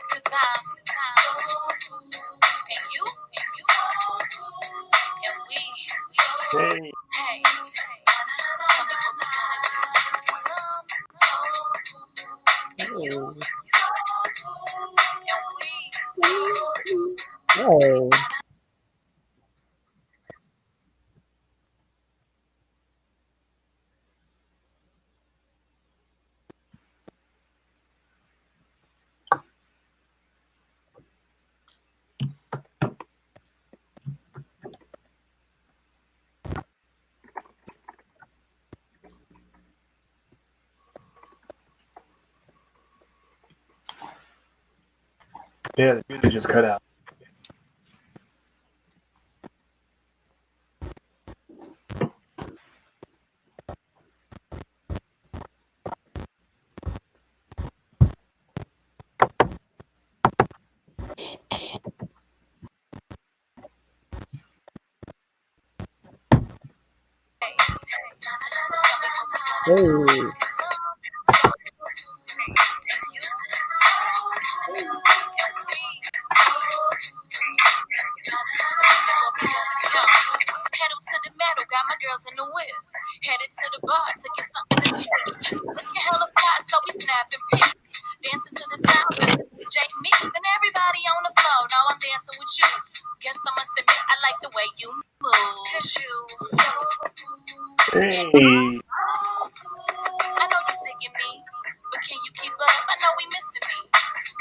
'Cause I'm so cool. And you, and we. Hey. Hey. Oh. Yeah, the music just cut out. Hey. Pedal to the metal, got my girls in the whip. Headed to the bar to get something to sip. Looking hella fly, so we snapping pics. Dancing to the sound of J Mix and everybody on the floor. Now I'm dancing with you. Guess I must admit I like the way you move. 'Cause you so cool. Hey. I know you digging me, but can you keep up? I know we missing me.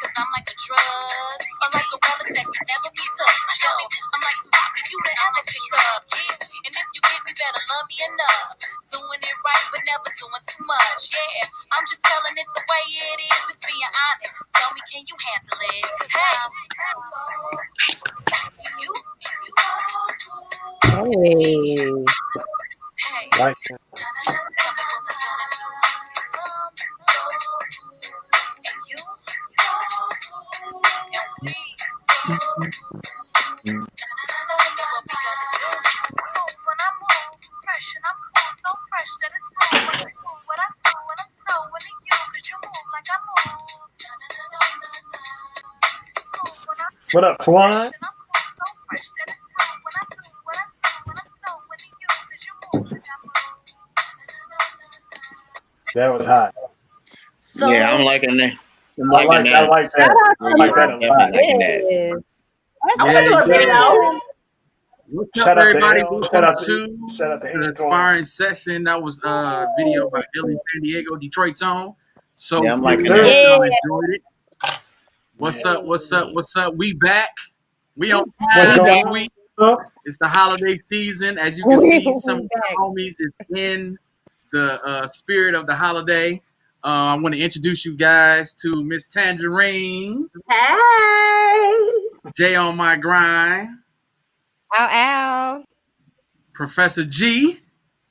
'Cause I'm like a drug, or like a relic that can never be touched. Yo, I'm like too hot for you to ever pick up. Yeah, and if you get me, better love me enough. Doing it right, but never doing too much. Yeah, I'm just telling it the way it is, just being honest. Tell me, can you handle it? 'Cause you Hey. Like what up, Swan? That was hot. So, yeah, I'm liking that. I like that. I like that a lot. Definitely liking that. Yes. I want to do a video. What's Shout up, out to everybody? L. Welcome Shout out to the Sparring Session. That was a video by Billy San Diego, Detroit's own. So Yeah, I'm liking Sir. that. y'all enjoyed it. What's up? What's up? What's up? We back. We on What's time this going week. on? It's the holiday season. As you can see, some of the homies is in the spirit of the holiday. I want to introduce you guys to Miss Tangerine, Hey. Jay on my grind, Ow, ow. Professor G,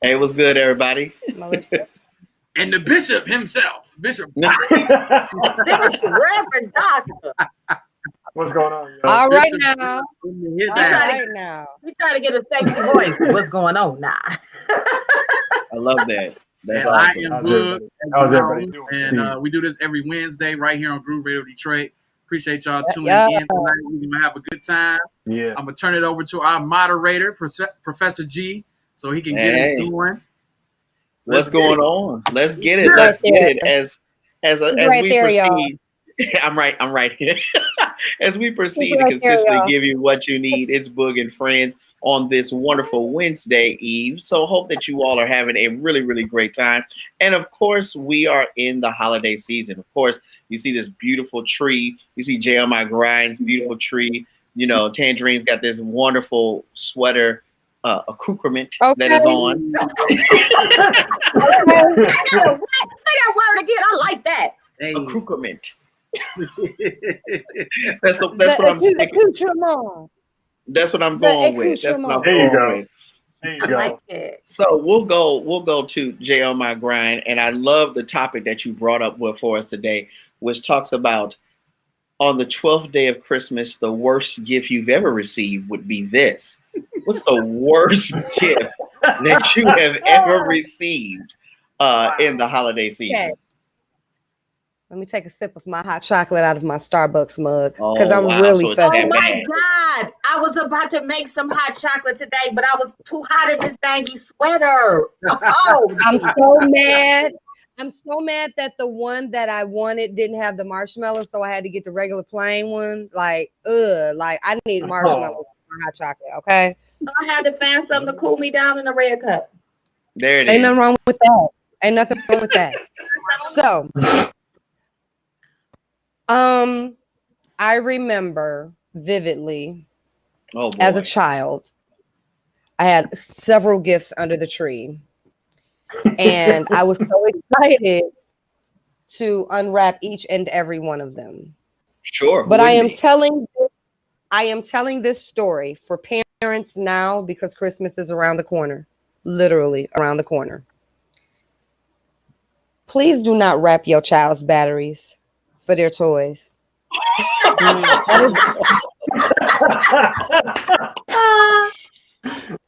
Hey, what's good, everybody? and the Bishop himself, Bishop. This Reverend Doctor. What's going on? Yo? All right Bishop now. in his All ass. right now. You trying to get a sexy voice. What's going on now? I love that. That's And awesome. I am How's Boog, everybody? How's everybody doing? and we do this every Wednesday right here on Groove Radio Detroit. Appreciate y'all tuning Yeah. in tonight. We're gonna have a good time. Yeah. I'm gonna turn it over to our moderator, Professor G, so he can get Hey. it going. What's Let's get going it. on? Let's get it. Right Let's get there. it. As right we there, y'all. proceed. I'm right here. As we proceed to right there, consistently y'all. give you what you need, it's Boog and Friends on this wonderful Wednesday Eve. So hope that you all are having a really, really great time. And of course, we are in the holiday season. Of course, you see this beautiful tree. You see Jay on my grind's beautiful tree. You know, Tangerine's got this wonderful sweater accoutrement that is on. Say that word again. I like that. Hey. Accoutrement. That's what I'm sticking. Accoutrement. That's what I'm going with. That's what I'm There you going go. with. There you I go. like it. So we'll go to Jay on my grind, and I love the topic that you brought up for us today, which talks about on the 12th day of Christmas, the worst gift you've ever received would be this. What's the worst gift that you have ever received in the holiday season? Okay. Let me take a sip of my hot chocolate out of my Starbucks mug Oh, because I'm wow. really So it's Oh festive. my bad. God. I was about to make some hot chocolate today, but I was too hot in this dangy sweater. Oh, I'm so mad. I'm so mad that the one that I wanted didn't have the marshmallows, so I had to get the regular plain one. Like I need marshmallows for my hot chocolate, okay? I had to find something to cool me down in the red cup. There it Ain't is. nothing wrong with that. Ain't nothing wrong with that. So, I remember vividly Oh, boy. as a child, I had several gifts under the tree, and I was so excited to unwrap each and every one of them. Sure. But I am telling this story for parents now because Christmas is around the corner, literally around the corner. Please do not wrap your child's batteries for their toys.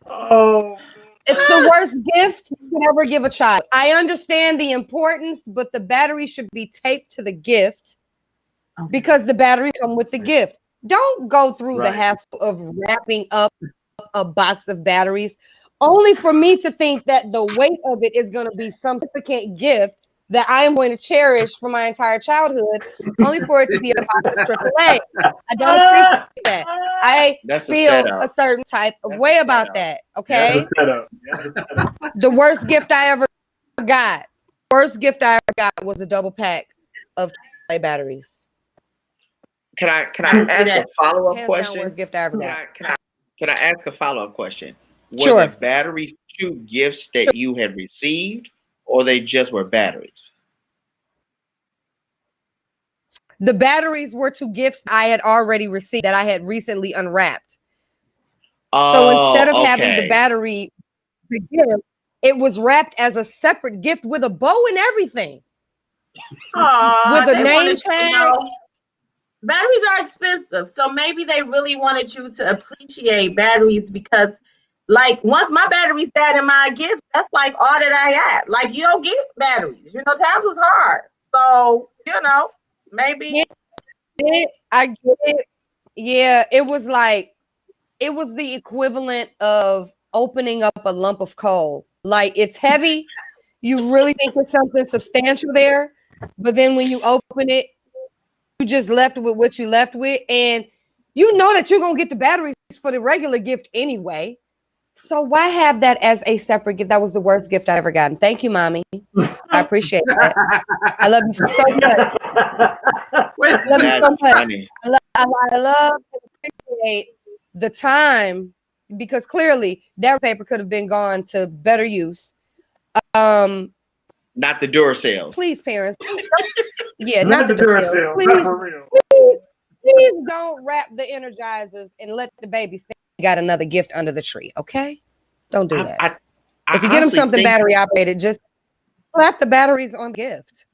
Oh, It's the worst gift you can ever give a child. I understand the importance, but the battery should be taped to the gift because the batteries come with the gift. Don't go through the Right. hassle of wrapping up a box of batteries only for me to think that the weight of it is going to be some significant gift that I am going to cherish for my entire childhood, only for it to be a box of AAA. I don't appreciate that. I That's a feel setup. a certain type of That's way a about setup. that. That's Okay. a setup. That's a setup. The worst gift I ever got. Worst gift I ever got was a double pack of AAA batteries. Can I ask a follow-up Hands down, worst question? gift I ever got. Can I ask a follow-up question? Were Sure. the batteries 2 gifts that you had received, or they just were batteries? The batteries were 2 gifts I had already received that I had recently unwrapped. So instead of having the battery the gift, it was wrapped as a separate gift with a bow and everything. Aw, With a they name wanted you to tag. know. Batteries are expensive, so maybe they really wanted you to appreciate batteries because, like, once my batteries died in my gift, that's like all that I got. Like, you don't get batteries. You know, times was hard. So, you know, maybe. I get it. Yeah, it was the equivalent of opening up a lump of coal. Like, it's heavy. You really think there's something substantial there, but then when you open it, you just left with what you left with, and you know that you're gonna get the batteries for the regular gift anyway. So why have that as a separate gift? That was the worst gift I ever gotten. Thank you, mommy. I appreciate that. I love you so much. I love you so much. Funny. I love and appreciate the time because clearly that paper could have been gone to better use. Not the Duracells. Please, parents. Yeah, Not the Duracell. Not for real. Please don't wrap the Energizers and let the baby think you got another gift under the tree, okay? Don't do that. If you get them something battery operated, just slap the batteries on the gift.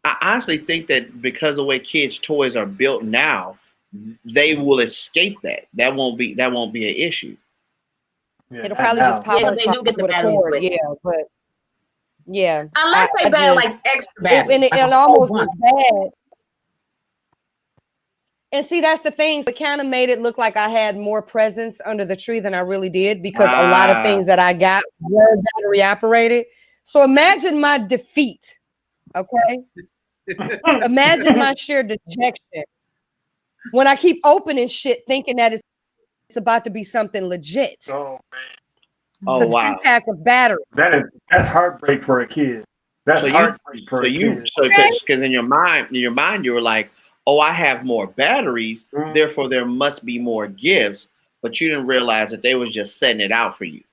I honestly think that because of the way kids' toys are built now, they will escape that. That won't be an issue. Yeah, It'll probably just pop up they do get the with a batteries cord. with. Yeah, but yeah. Unless they buy like extra batteries. And it like a almost whole was bunch. bad. And see, that's the thing. So it kind of made it look like I had more presents under the tree than I really did because a lot of things that I got were battery operated. So imagine my defeat, okay? Imagine my sheer dejection when I keep opening shit thinking that it's about to be something legit. Oh, man. Oh, It's a wow. 10-pack of batteries. That's heartbreak for a kid. That's heartbreak for a kid. Because in your mind you were like, oh, I have more batteries, therefore there must be more gifts, but you didn't realize that they was just setting it out for you.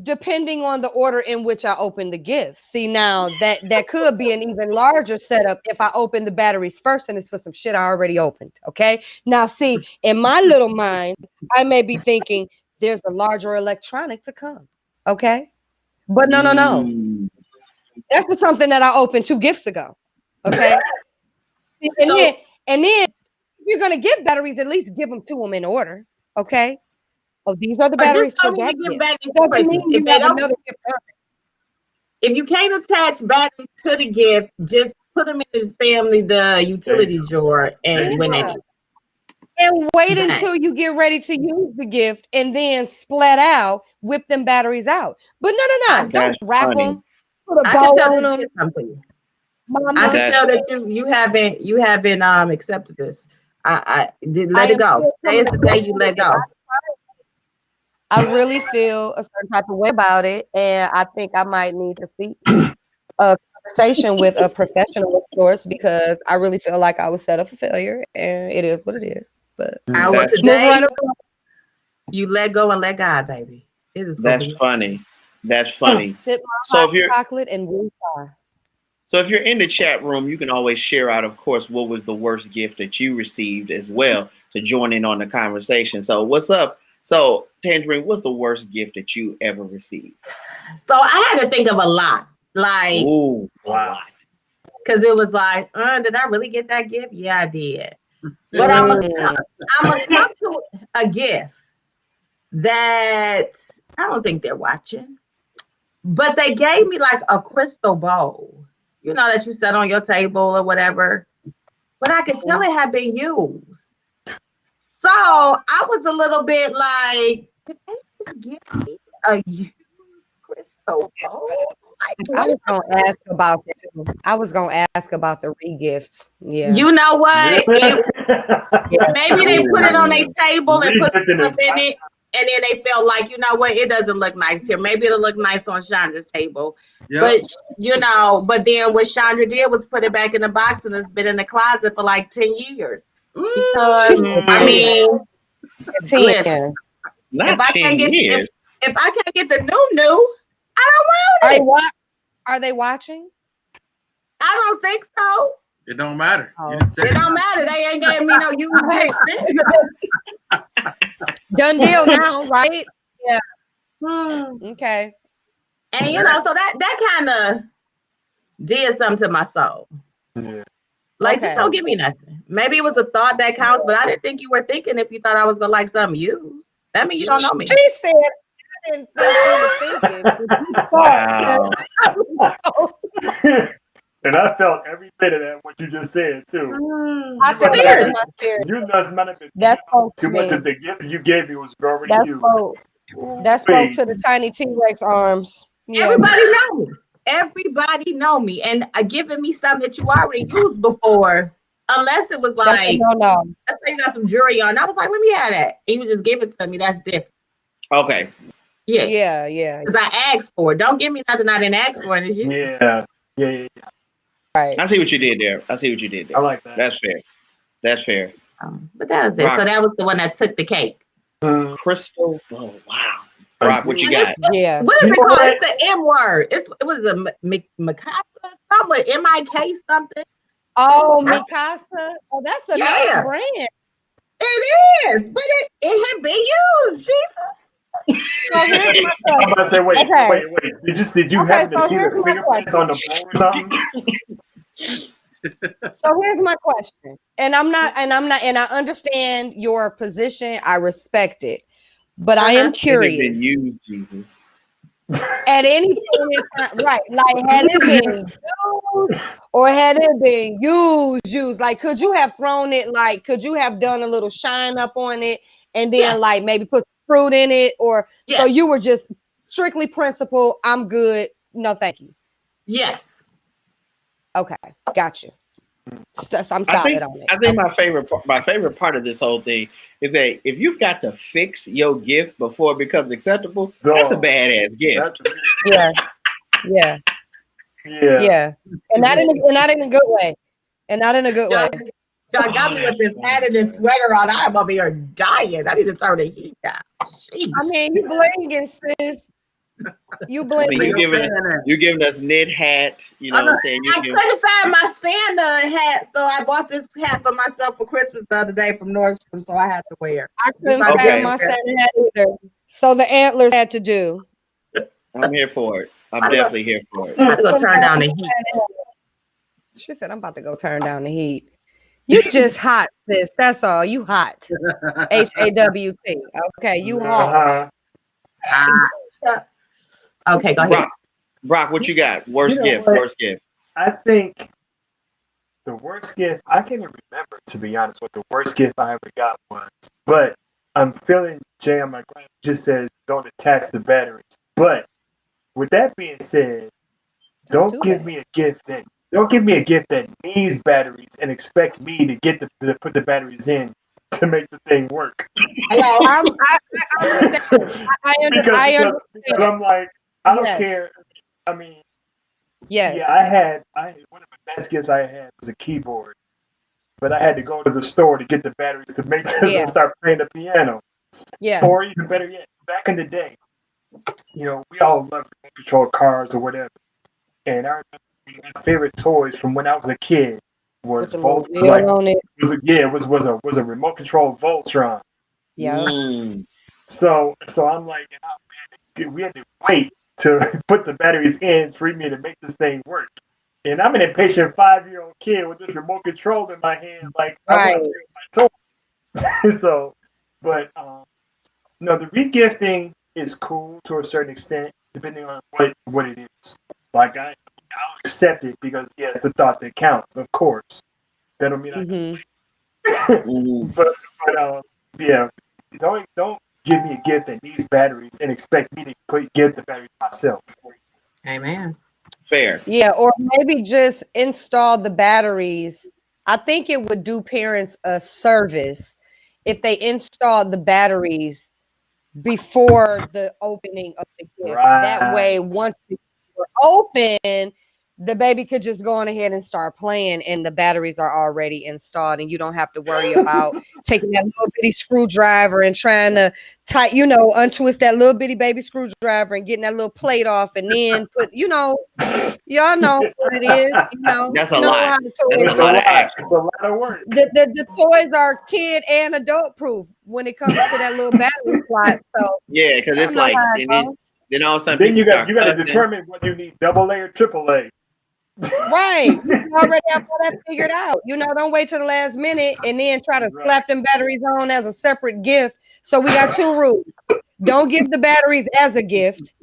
Depending on the order in which I open the gift. See, now that could be an even larger setup if I open the batteries first and it's for some shit I already opened. Okay. Now, see, in my little mind, I may be thinking there's a larger electronic to come. Okay. But no. That's for something that I opened 2 gifts ago. Okay. And then if you're gonna give batteries, at least give them to them in order. Okay. Oh, these are the batteries for that gift. If you can't attach batteries to the gift, just put them in the utility drawer, and when they and wait Dang. until you get ready to use the gift, and then splat out, whip them batteries out. But no, don't That's wrap funny. them, put a I bow can tell on that them. did something. Mama, I can That's- tell that you haven't accepted this. I did let I it go. am still Today is coming the day back you with let it. go. I really feel a certain type of way about it, and I think I might need to seek a conversation with a professional of sorts because I really feel like I was set up for failure, and it is what it is. But Well, That's- move today right along. you let go and let God, baby. It is gonna That's be funny. That's funny. Sip my So hot if you're chocolate and blue pie. So if you're in the chat room, you can always share out, of course, what was the worst gift that you received as well to join in on the conversation. So what's up? So Tangerine, what's the worst gift that you ever received? So I had to think of a lot, like, Ooh, Wow. because it was like, did I really get that gift? Yeah, I did. But I'm gonna come to a gift that I don't think they're watching, but they gave me like a crystal bowl, you know, that you set on your table or whatever. But I could tell it had been used. So I was a little bit like, did they just give me a used crystal bowl? Like, I was gonna ask about that too. I was gonna ask about the re-gifts. Yeah. you know what? Maybe they put it on their Ooh. table and put Re-gifting stuff is- in it. And then they felt like, you know what, it doesn't look nice here. Maybe it'll look nice on Chandra's table. Yep. But, you know, but then what Chandra did was put it back in the box and it's been in the closet for like 10 years. Ooh. Because, I mean, listen, 10. Not if I 10 can't get years. if I can't get the new, I Are they, don't want it. are they watching? I don't think so. It don't matter. Oh. You didn't take It don't matter. They ain't gave me no used gifts. Done deal now, right? Yeah. Okay. And you know, so that kind of did something to my soul. Yeah. Like, just Okay. don't give me nothing. Maybe it was a thought that counts, but I didn't think you were thinking if you thought I was gonna like something used. That means you don't know me. She said, I didn't think you were thinking. but you thought Wow. And I felt every bit of that, what you just said, too. I feel that in my spirit. You must not have been That spoke to too much me. of the gift you gave me was already That you. spoke. That spoke to the tiny T-Rex arms. Yeah. Everybody know me. Everybody know me, and giving me something that you already used before, unless it was That's like, no. let's say you got some jewelry on. I was like, let me have that, and you just give it to me. That's different. Okay. Yeah, Yeah. because I asked for it. Don't give me nothing I didn't ask for, and it's you. Yeah. Right. I see what you did there. I see what you did there. I like that. That's fair. That's fair. But that was it. Rock. So that was the one that took the cake. Crystal. Oh, wow. Rock, what you got? Yeah. What is You it know called? what? It's the M word. It was a Mikasa, somewhere, MIK something. Oh, Mikasa. Oh, that's a Yeah. nice brand. It is, but it had been used. Jesus. So here's my I'm question. about to say, wait. Okay. Did you Okay, happen to so see here's the my fingerprints on the bowl or something? So here's my question. And I understand your position. I respect it. But I am It had curious. been you, Jesus. At any point in time, right? Like, had it been used or had it been used? Like, could you have thrown it? Like, could you have done a little shine up on it and then, Yes. like, maybe put fruit in it? Or so Yes. you were just strictly principle. I'm good. No, thank you. Yes. Okay, got you. I'm I solid on it. think my favorite part of this whole thing is that if you've got to fix your gift before it becomes acceptable, that's a badass gift. Yeah. Yeah. And not in a good way. And not in a good way. Y'all got me with this hat and this sweater on. I'm over here dying. I need to turn the heat down. Jeez. I mean, you blinging, sis. You I blinging. mean, you're giving us knit hat, you know what I'm saying? I couldn't find my Santa hat, so I bought this hat for myself for Christmas the other day from Nordstrom, so I had to wear. I couldn't Okay. find my Santa hat either. So the antlers had to do. I'm here for it. I'm definitely here for it. I had to go turn down the heat. She said, I'm about to go turn down the heat. You just hot, sis. That's all. You hot. HAWT. Okay, you hot. Okay, go ahead. Brock, what you got? Worst gift. What? Worst gift. I think The worst gift, I can't even remember, to be honest, what the worst gift I ever got was. But I'm feeling Jay on my ground just says don't attach the batteries. But with that being said, don't give me a gift that needs batteries and expect me to get to put the batteries in to make the thing work. I understand. I understand. Because I'm like, I don't care. I mean, yes. Yeah, I had one of the best gifts I had was a keyboard, but I had to go to the store to get the batteries to make them start playing the piano. Yeah. Or even better yet, back in the day, we all loved remote control cars or whatever. And I remember my favorite toys from when I was a kid was Volt. Was a remote control Voltron. Yeah. So I'm like, we had to wait to put the batteries in for me to make this thing work. And I'm an impatient 5-year-old kid with this remote control in my hand, like I want to play my toy. So, but the regifting is cool to a certain extent, depending on what it is. Like I'll accept it because it's the thought that counts, of course. That don't mean but don't give me a gift that needs batteries and expect me to give the batteries myself. Amen. Fair. Yeah, or maybe just install the batteries. I think it would do parents a service if they installed the batteries before the opening of the gift. Right. That way, once the were open, the baby could just go on ahead and start playing, and the batteries are already installed, and you don't have to worry about taking that little bitty screwdriver and trying to untwist that little bitty baby screwdriver and getting that little plate off, and then put, y'all know what it is. That's a lot. That's a lot of action. It's a lot of work. The toys are kid and adult proof when it comes to that little battery slot. So yeah, because it's like, then all of a sudden, you got to determine whether you need AA or AAA. Right. You already have all that figured out. Don't wait till the last minute and then try to slap them batteries on as a separate gift. So we got 2 rules. Don't give the batteries as a gift.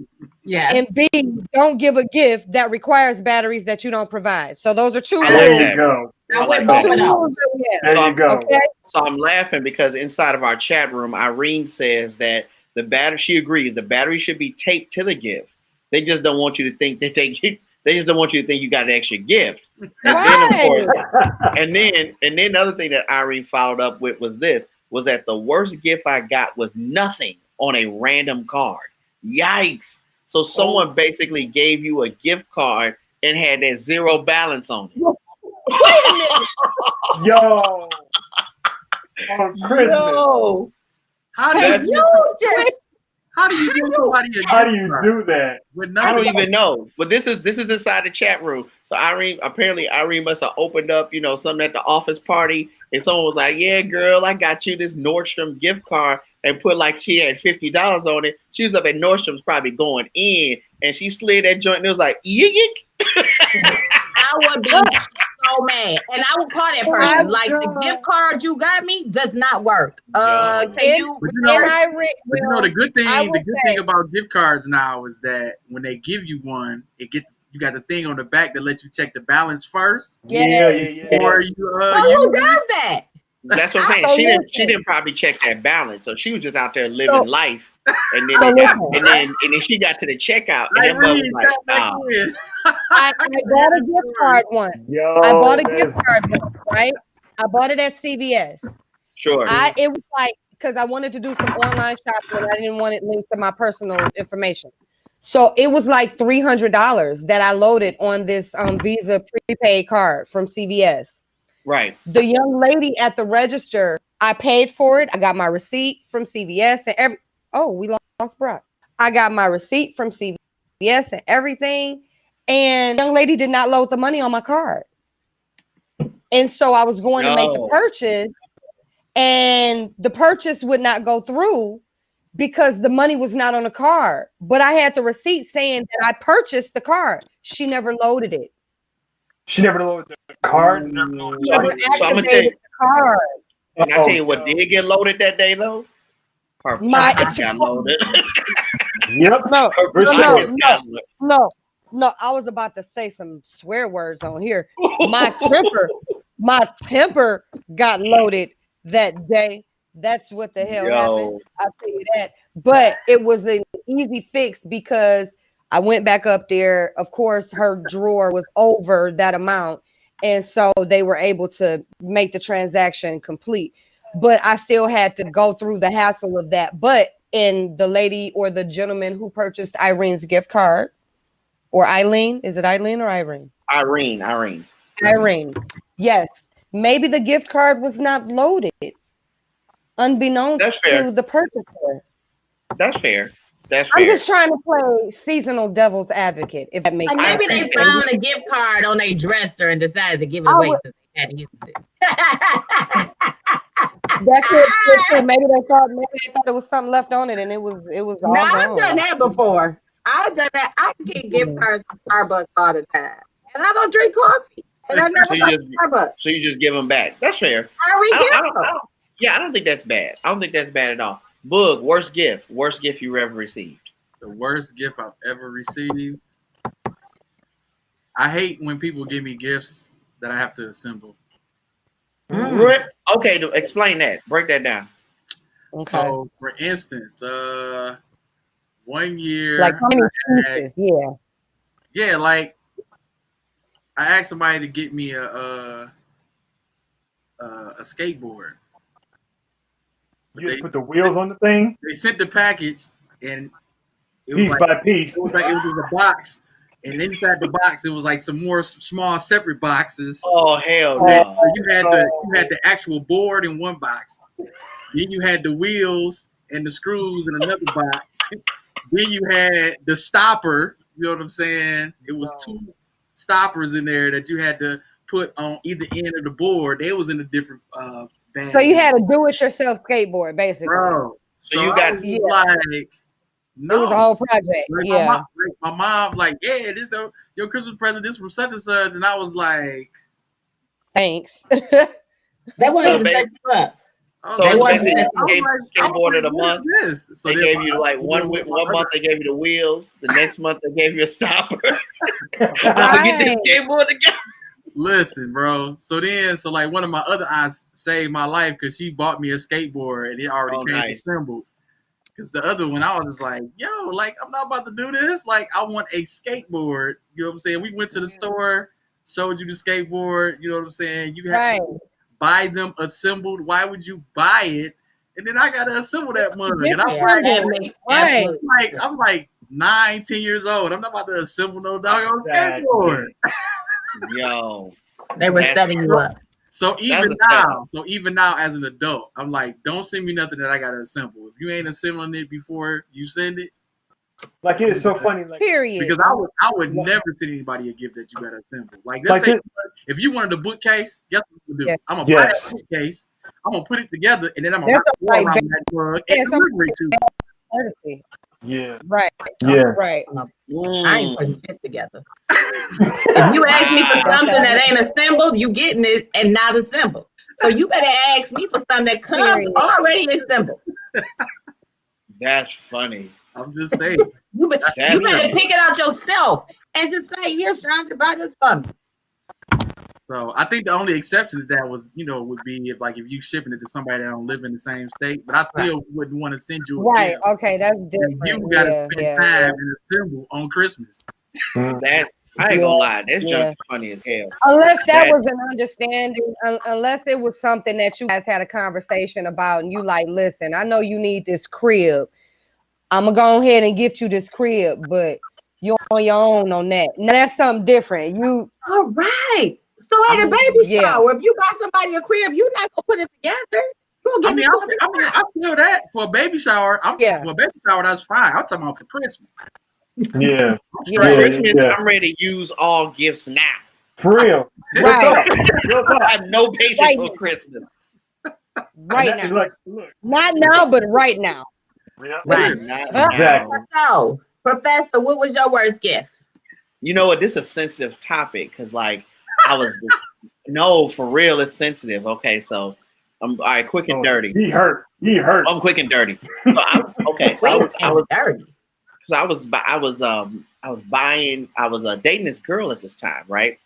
Yes. And B, don't give a gift that requires batteries that you don't provide. So those are 2 rules. There you go. There you go. Okay? So I'm laughing because inside of our chat room, Irene says that she agrees the battery should be taped to the gift. They just don't want you to think that they just don't want you to think you got an extra gift. And then, of course, and then the other thing that Irene followed up with was that the worst gift I got was nothing on a random card. Yikes. So someone basically gave you a gift card and had that 0 balance on it. Wait a minute. Yo. On Christmas. Yo. How do you do that? I don't even know. But this is inside the chat room. So Irene must have opened up, something at the office party, and someone was like, "Yeah, girl, I got you this Nordstrom gift card," and put like she had $50 on it. She was up at Nordstrom's probably going in, and she slid that joint, and it was like, "Yik." I would be so mad, and I would call that person like, the gift card you got me does not work. The good thing about gift cards now is that when they give you one, you got the thing on the back that lets you check the balance first. Yeah. Or who does that? That's what I'm saying. She didn't probably check that balance, so she was just out there living life, and then she got to the checkout, and then was like, I bought a gift card once. I bought a gift card once, right? I bought it at CVS. Sure. It was like, because I wanted to do some online shopping, and I didn't want it linked to my personal information. So it was like $300 that I loaded on this Visa prepaid card from CVS. Right. The young lady at the register, I paid for it. I got my receipt from CVS and we lost Brock. I got my receipt from CVS and everything. And the young lady did not load the money on my card. And so I was going to make the purchase, and the purchase would not go through because the money was not on the card. But I had the receipt saying that I purchased the card. She never loaded it. She never loaded the card. So I'm gonna tell you. Can I tell you what did get loaded that day though? Her pockets got loaded. Yep. No. I was about to say some swear words on here. My temper My temper got loaded that day. That's what the hell happened. I'll tell you that. But it was an easy fix because I went back up there. Of course, her drawer was over that amount. And so they were able to make the transaction complete. But I still had to go through the hassle of that. But in the lady or the gentleman who purchased Irene's gift card, or Eileen, is it Eileen or Irene? Irene. Yes. Maybe the gift card was not loaded, unbeknownst to the purchaser. That's fair. I'm just trying to play seasonal devil's advocate, if that makes sense. Maybe they found a gift card on a dresser and decided to give it away since they had to use it. That's it. Maybe they thought there was something left on it, and it was all No, gone. I've done that before. I've done that. I get gift cards to Starbucks all the time, and I don't drink coffee, and I never go to Starbucks. So you just give them back. That's fair. I don't think that's bad. I don't think that's bad at all. Boog, worst gift you ever received. The worst gift I've ever received. I hate when people give me gifts that I have to assemble. Okay, explain that. Break that down. Okay. So, for instance, 1 year, like how many pieces? Yeah, like I asked somebody to get me a skateboard. You put the wheels on the thing. They sent the package, and it piece was by piece. It was a box, and inside the box it was like some more small separate boxes. Oh hell no! You had the actual board in one box. Then you had the wheels and the screws in another box. Then you had the stopper. You know what I'm saying? It was 2 stoppers in there that you had to put on either end of the board. They was in a different bag. So you had a do-it-yourself skateboard, basically. Bro. So you got like, no. It was a whole project. Like my mom, like, yeah, this your Christmas present. This from such and such, and I was like, thanks. That wasn't set you up. So it's basically skateboard of the month. So they gave you like one month they gave you the wheels. The next month they gave you a stopper. I get this skateboard again. Listen, bro. So like one of my other aunts saved my life because she bought me a skateboard and it already came assembled. Because the other one, I was just like, yo, like I'm not about to do this. Like I want a skateboard. You know what I'm saying? We went to the store, showed you the skateboard. You know what I'm saying? You have to buy them assembled. Why would you buy it? And then I gotta assemble that mother. And I'm like 9, 10 years old. I'm not about to assemble no doggone skateboard. Yo, they were setting you up. So even now, as an adult, I'm like, don't send me nothing that I gotta assemble. If you ain't assembling it before you send it, like it's so funny. Like, period. Because I would never send anybody a gift that you gotta assemble. Like, let's say if you wanted a bookcase, guess what I'm gonna do? I'm gonna buy that bookcase. I'm gonna put it together, and then I'm gonna wrap around that plug and deliver it to you. Yeah. Right. Yeah. Right. I ain't putting shit together. If you ask me for something that ain't assembled, you getting it and not assembled. So you better ask me for something that comes already assembled. That's funny. I'm just saying. You better pick it out yourself and just say, "Here, Chandra, buy this for me." So I think the only exception to that was, would be if you shipping it to somebody that don't live in the same state. But I still wouldn't want to send you a gift. Okay, that's different. You gotta spend time and assemble on Christmas. That's I ain't gonna lie, that's just funny as hell. Unless that was an understanding, unless it was something that you guys had a conversation about, and you like, listen, I know you need this crib. I'm gonna go ahead and gift you this crib, but you're on your own on that. Now that's something different. All right. So at a baby shower, if you buy somebody a crib, you're not gonna put it together. I feel that for a baby shower. For a baby shower, that's fine. I'm talking about for Christmas. Yeah. Christmas, I'm ready to use all gifts now. For real. Right. I have no patience for Christmas. Right now. Look. Not now, but right now. Yeah. Right. Exactly. So, Professor, what was your worst gift? You know what? This is a sensitive topic because, no, for real, it's sensitive. Okay, so I'm all right. Quick and dirty. He hurt. I'm quick and dirty. So I was dating this girl at this time, right?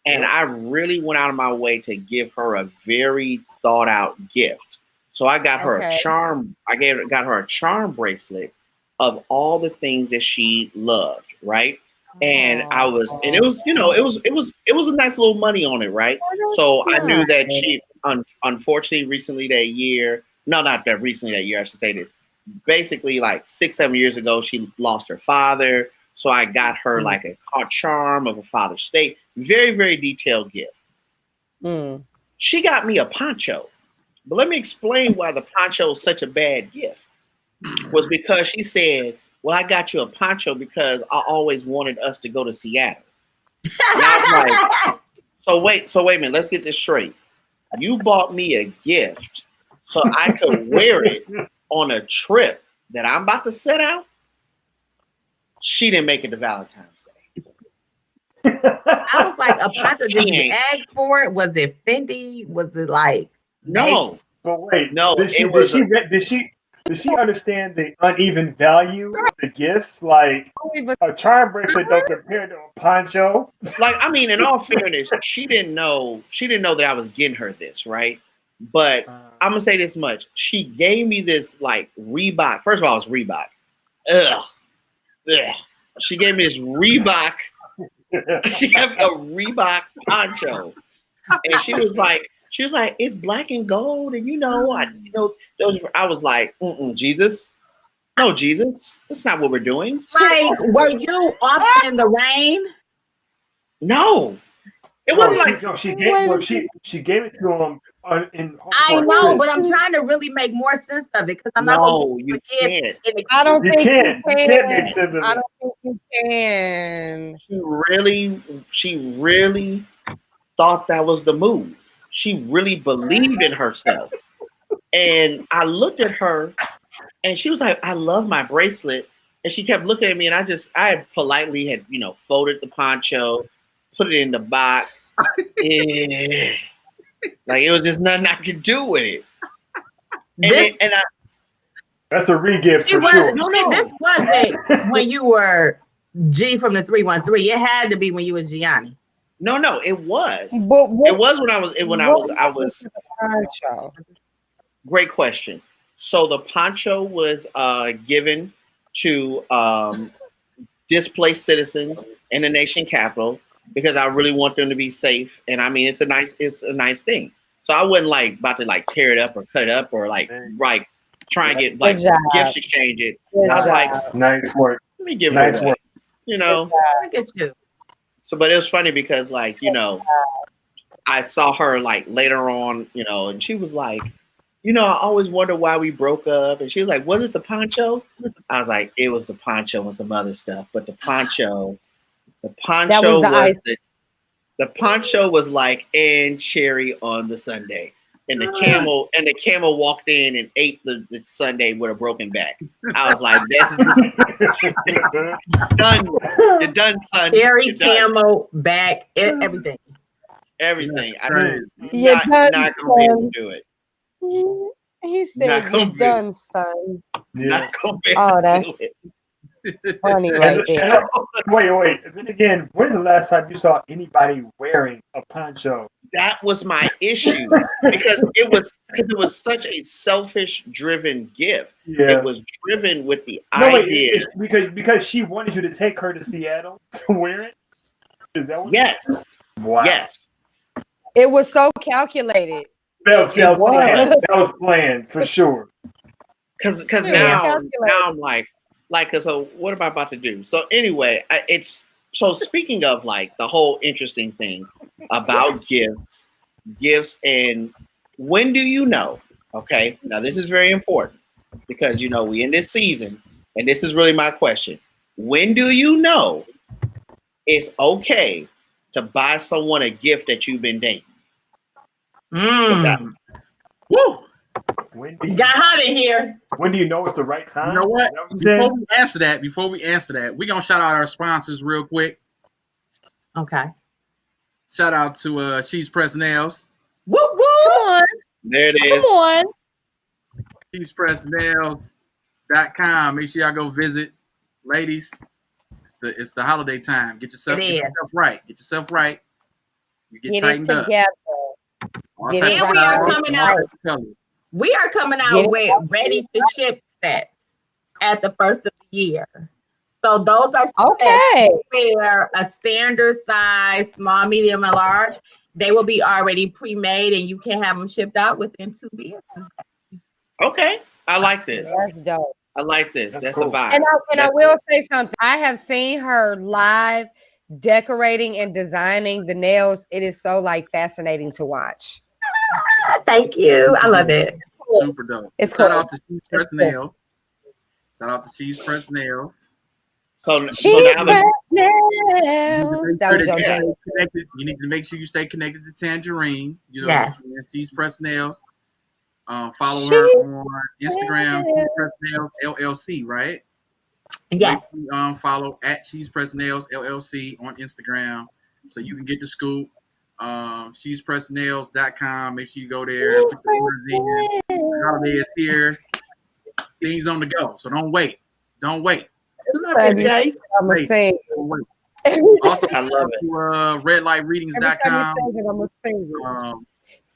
And I really went out of my way to give her a very thought out gift. So I got her a charm. Got her a charm bracelet of all the things that she loved, right? And it was, it was a nice little money on it, right? So I knew that she, unfortunately, recently that year, no, not that recently that year, I should say this. Basically, like 6-7 years ago, she lost her father. So I got her like a charm of a father's state. Very, very detailed gift. She got me a poncho. But let me explain why the poncho is such a bad gift. Was because she said, well, I got you a poncho because I always wanted us to go to Seattle. And I was like, so wait a minute, let's get this straight. You bought me a gift so I could wear it on a trip that I'm about to set out. She didn't make it to Valentine's Day. I was like, a poncho, did you ask for it? Was it Fendi? Was it like no? But wait, no. Did she understand the uneven value of the gifts? Like a charm bracelet don't compare to a poncho. Like, I mean, in all fairness, she didn't know that I was getting her this, right? But I'm gonna say this much: she gave me this like Reebok. First of all, it's Reebok. Ugh. She gave me this Reebok. She gave me a Reebok poncho, and she was like, it's black and gold, and I was like, Jesus, no, Jesus, that's not what we're doing. Like, were you often in the rain? No, it wasn't like she gave it to him. I know, but I'm trying to really make more sense of it because I'm not going to can't. I don't think you can. You can't make sense of it. I don't think you can. She really thought that was the move. She really believed in herself. And I looked at her and she was like, I love my bracelet. And she kept looking at me and I politely had, folded the poncho, put it in the box. Like it was just nothing I could do with it. That's a re-gift for sure. This wasn't when you were G from the 313. It had to be when you was Gianni. No, it was. But it was when I was. Great question. So the poncho was given to displaced citizens in the nation capital because I really want them to be safe. And I mean, it's a nice thing. So I wasn't like about to like tear it up or cut it up or like try and get like gift exchange it. I was like, nice work. Let me give it nice away. Work. Look at you. So, but it was funny because like, I saw her like later on, and she was like, I always wonder why we broke up. And she was like, was it the poncho? I was like, it was the poncho and some other stuff. But the poncho was like and cherry on the sundae. And the camel walked in and ate the sundae with a broken back. I was like, this is done. You're done, son. Cherry, camel, back, everything. Everything. You're not gonna be able to do it. He said, "You're done, son." Not gonna be able to do it. Funny right there. Wait. Then again, when's the last time you saw anybody wearing a poncho? That was my issue because it was such a selfish driven gift. Yeah. It was driven with the idea because she wanted you to take her to Seattle to wear it. Is that what? Yes. Wow. Yes. It was so calculated. That was planned for sure. Because now I'm like, so what am I about to do? So anyway, speaking of like the whole interesting thing about gifts and when do you know? Okay, now this is very important because we in this season and this is really my question. When do you know it's okay to buy someone a gift that you've been dating? Woo! Got hot in here. When do you know it's the right time? You know what? Before we answer that, we're gonna shout out our sponsors real quick. Okay. Shout out to She's Press Nails. Woo woo! Come on. There it is. Come on. She'sPressNails.com. Make sure y'all go visit. Ladies, it's the holiday time. Get yourself right. You get tightened up. All Get type it of And we are styles, coming all out. types of colors. We are coming out with ready to ship sets at the first of the year. So those are okay. where a standard size, small, medium, and large, they will be already pre-made, and you can have them shipped out within 2 business days. Okay, I like this. That's dope. I like this. That's cool. a vibe. And I will say something. I have seen her live decorating and designing the nails. It is so like fascinating to watch. Thank you. I love it. Super dope. It's Shout cool. out to She's Press Nails. Shout out to She's Press Nails. So Nails. That was your jam. You need to make sure you stay connected to Tangerine. You know, Yeah. She's Press Nails. Follow her on Instagram, She's Press Nails LLC, right? Yes. Follow at She's Press Nails LLC on Instagram so you can get the scoop. She'sPressNails.com. Make sure you go there. Put the orders in. The holiday is here. Things on the go. So don't wait. Don't wait. Love it, Jay. I'm gonna say. Don't wait. Also, I love it. RedLightReadings.com.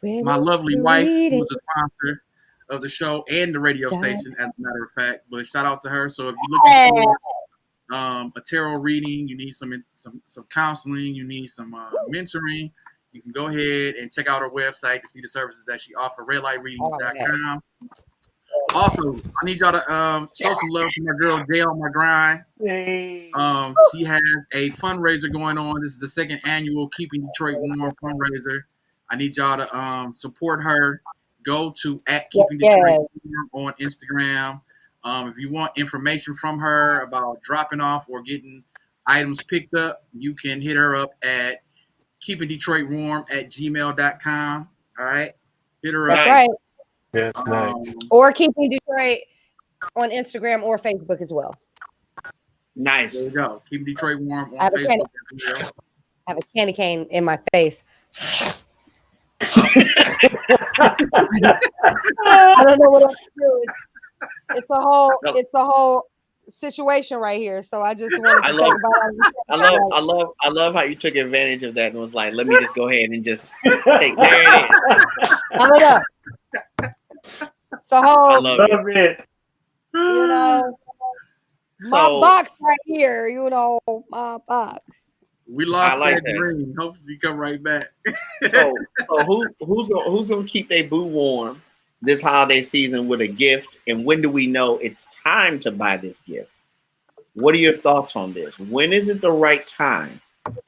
My lovely wife, who is a sponsor of the show and the radio station, as a matter of fact. But shout out to her. So if you're looking for a tarot reading, you need some counseling, you need some mentoring, you can go ahead and check out her website to see the services that she offers, redlightreadings.com. Also, I need y'all to show some love to my girl Jay on my grind. She has a fundraiser going on. This is the second annual Keeping Detroit Warm fundraiser. I need y'all to support her. Go to @KeepingDetroit on Instagram. If you want information from her about dropping off or getting items picked up, you can hit her up at keepingdetroitwarm@gmail.com. All right, hit her That's up. right. Yes, nice. Or Keeping Detroit on Instagram or Facebook as well. Nice. There you go. Keep Detroit Warm on Facebook as well. I have a candy cane in my face. I don't know what else to do. It's a whole situation right here. So I just wanted to talk about. I love how you took advantage of that and was like, let me just go ahead and just take. There it is. I don't know. It's a whole. I love it. You know, my box right here. You know, my box. We lost that dream. Hopefully, you come right back. so who's gonna keep their boo warm this holiday season with a gift? And when do we know it's time to buy this gift? What are your thoughts on this? When is it the right time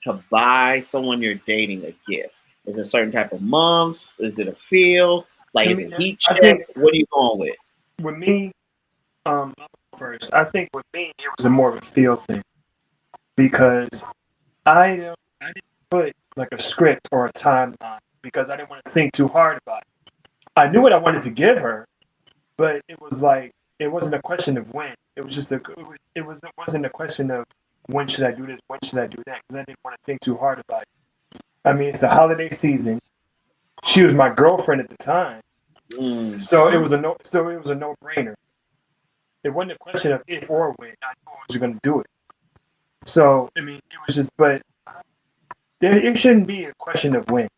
to buy someone you're dating a gift? Is it a certain type of months? Is it a feel? Like, is it heat check? What are you going with? With me, first, I think with me, it was more of a feel thing. Because I didn't put like a script or a timeline because I didn't want to think too hard about it. I knew what I wanted to give her, but it was like, it wasn't a question of when. It was just it wasn't a question of when should I do this, when should I do that, because I didn't want to think too hard about it. I mean, it's the holiday season. She was my girlfriend at the time, so it was a no-brainer. It wasn't a question of if or when. I knew I was going to do it. So I mean, it was just, but it shouldn't be a question of when,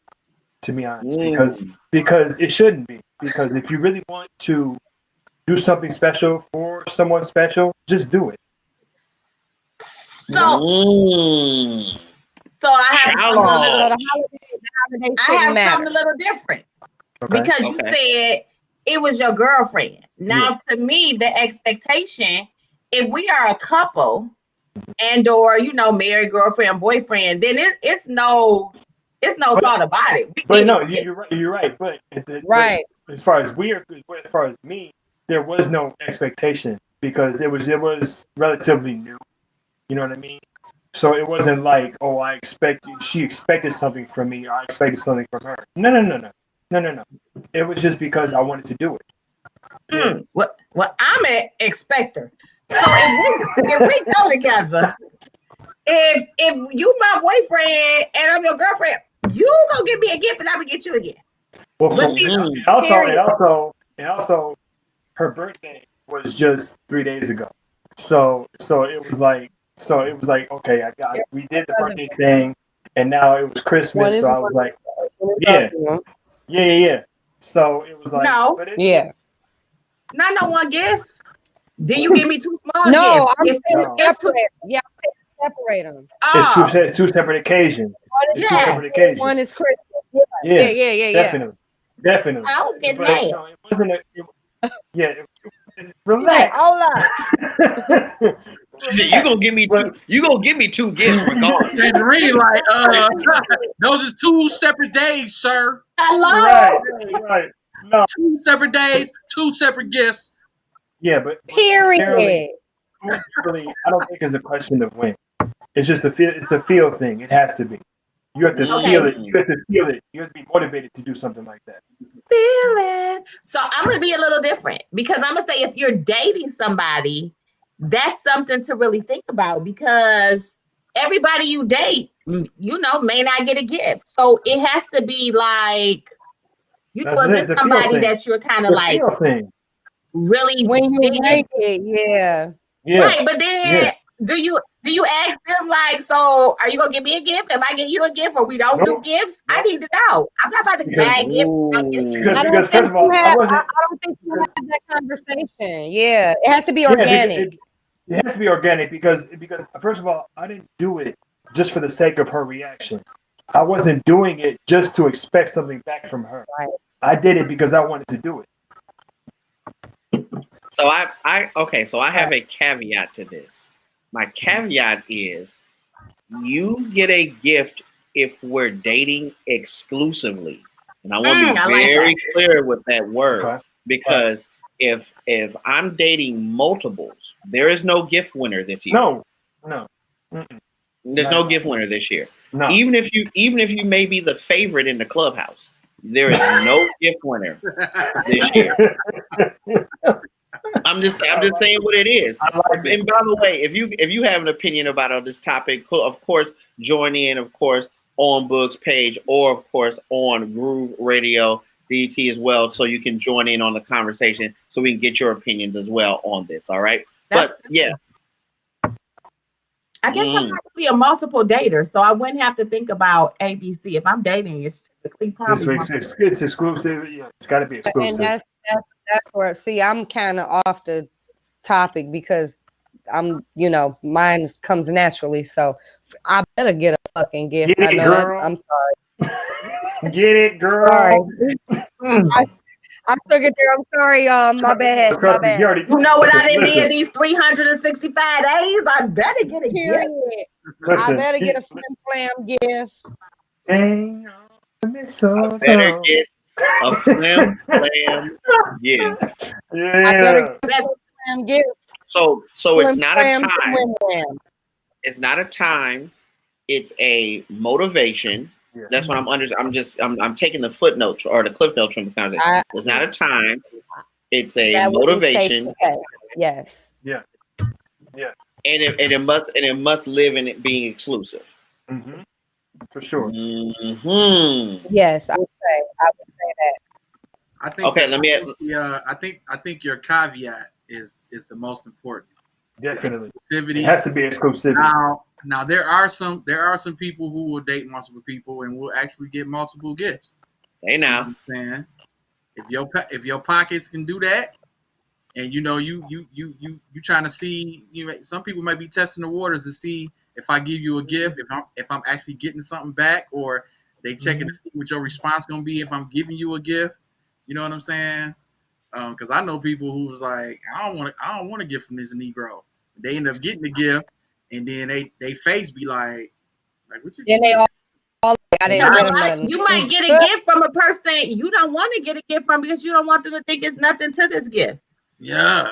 to be honest, because it shouldn't be. Because if you really want to do something special for someone special, just do it. So I have something a little different. Okay. Because you said it was your girlfriend. Now, to me, the expectation, if we are a couple and or married, girlfriend, boyfriend, then it's no thought about it. But no, you're right. But as far as me, there was no expectation because it was relatively new. You know what I mean? So it wasn't like, oh, she expected something from me, or I expected something from her. No. It was just because I wanted to do it. Well, I'm an expector. So if we go together, if you my boyfriend and I'm your girlfriend, you gonna give me a gift and I will get you a gift. Well, and also, her birthday was just 3 days ago. So it was like, okay, we did the birthday thing, and now it was Christmas, so I was like, yeah. So it was like, No. but Not no one gift. Then you give me two small No, gifts. I'm separate. Yeah, separate them. It's two separate occasions. It's two separate occasions. One is Christmas. Yeah. Definitely. I was getting but, mad. no, it wasn't relax. You gonna give me two gifts regardless. Tangerine, like, those is 2 separate days, sir. Hello. Right. No. 2 separate days, 2 separate gifts. Yeah, but period. Really, I don't think it's a question of when. It's just it's a feel thing. It has to be. You have to feel it. You have to feel it. You have to be motivated to do something like that. Feel it. So I'm gonna be a little different because I'm gonna say if you're dating somebody, that's something to really think about because everybody you date, may not get a gift. So it has to be like it's somebody that you're kind of like really when you like it, yeah. Right, but then do you ask them like, so are you gonna give me a gift? Am I getting you a gift or we don't do gifts? I need to know. I'm not about to bag gifts. I don't think you have that conversation. Yeah, it has to be organic. It has to be organic because first of all, I didn't do it just for the sake of her reaction. I wasn't doing it just to expect something back from her. Right. I did it because I wanted to do it. So I have a caveat to this. My caveat is you get a gift if we're dating exclusively. And I want to be very clear with that word because if I'm dating multiples, there is no gift winner this year. No. There's no gift winner this year. No. Even if you may be the favorite in the clubhouse, there is no gift winner this year. I'm just saying what it is. And by the way, if you have an opinion about this topic, of course, join in, of course, on Boog's page or of course on Groove Radio DT as well, so you can join in on the conversation, so we can get your opinions as well on this. All right, but yeah. I guess I'm not really a multiple dater, so I wouldn't have to think about ABC. If I'm dating, it's typically probably it's exclusive. Yeah, it's got to be exclusive. And that's where, see, I'm kind of off the topic because I'm, mine comes naturally. So I better get a fucking gift. Get it, girl. I'm sorry. Get it, girl. I took it there. I'm sorry, y'all. My bad. You know what I didn't need these 365 days? I better get a gift. I better get a flim flam gift. I better get a flim flam gift. Yeah. I better get a flim gift. So it's not a time. It's not a time. It's a motivation. Yeah. That's what I'm taking the footnotes or the cliff notes from the conversation. It's not a time. It's a motivation. Yes. Yeah. Yeah. And it must live in it being exclusive. Mm-hmm. For sure. Mm-hmm. Yes, I would say that. I think. Okay, let me. I think your caveat is the most important. Definitely. Exclusivity. It has to be exclusivity. Now there are some people who will date multiple people and will actually get multiple gifts. Hey now, man, if your pockets can do that, and you trying to see, some people might be testing the waters to see if I give you a gift, if I'm actually getting something back, or they checking to see what your response gonna be if I'm giving you a gift. You know what I'm saying? Because I know people who was like, I don't want a gift from this Negro. They end up getting the gift, and then they face be like what you? Then they all you might get a gift from a person you don't want to get a gift from because you don't want them to think it's nothing to this gift. Yeah.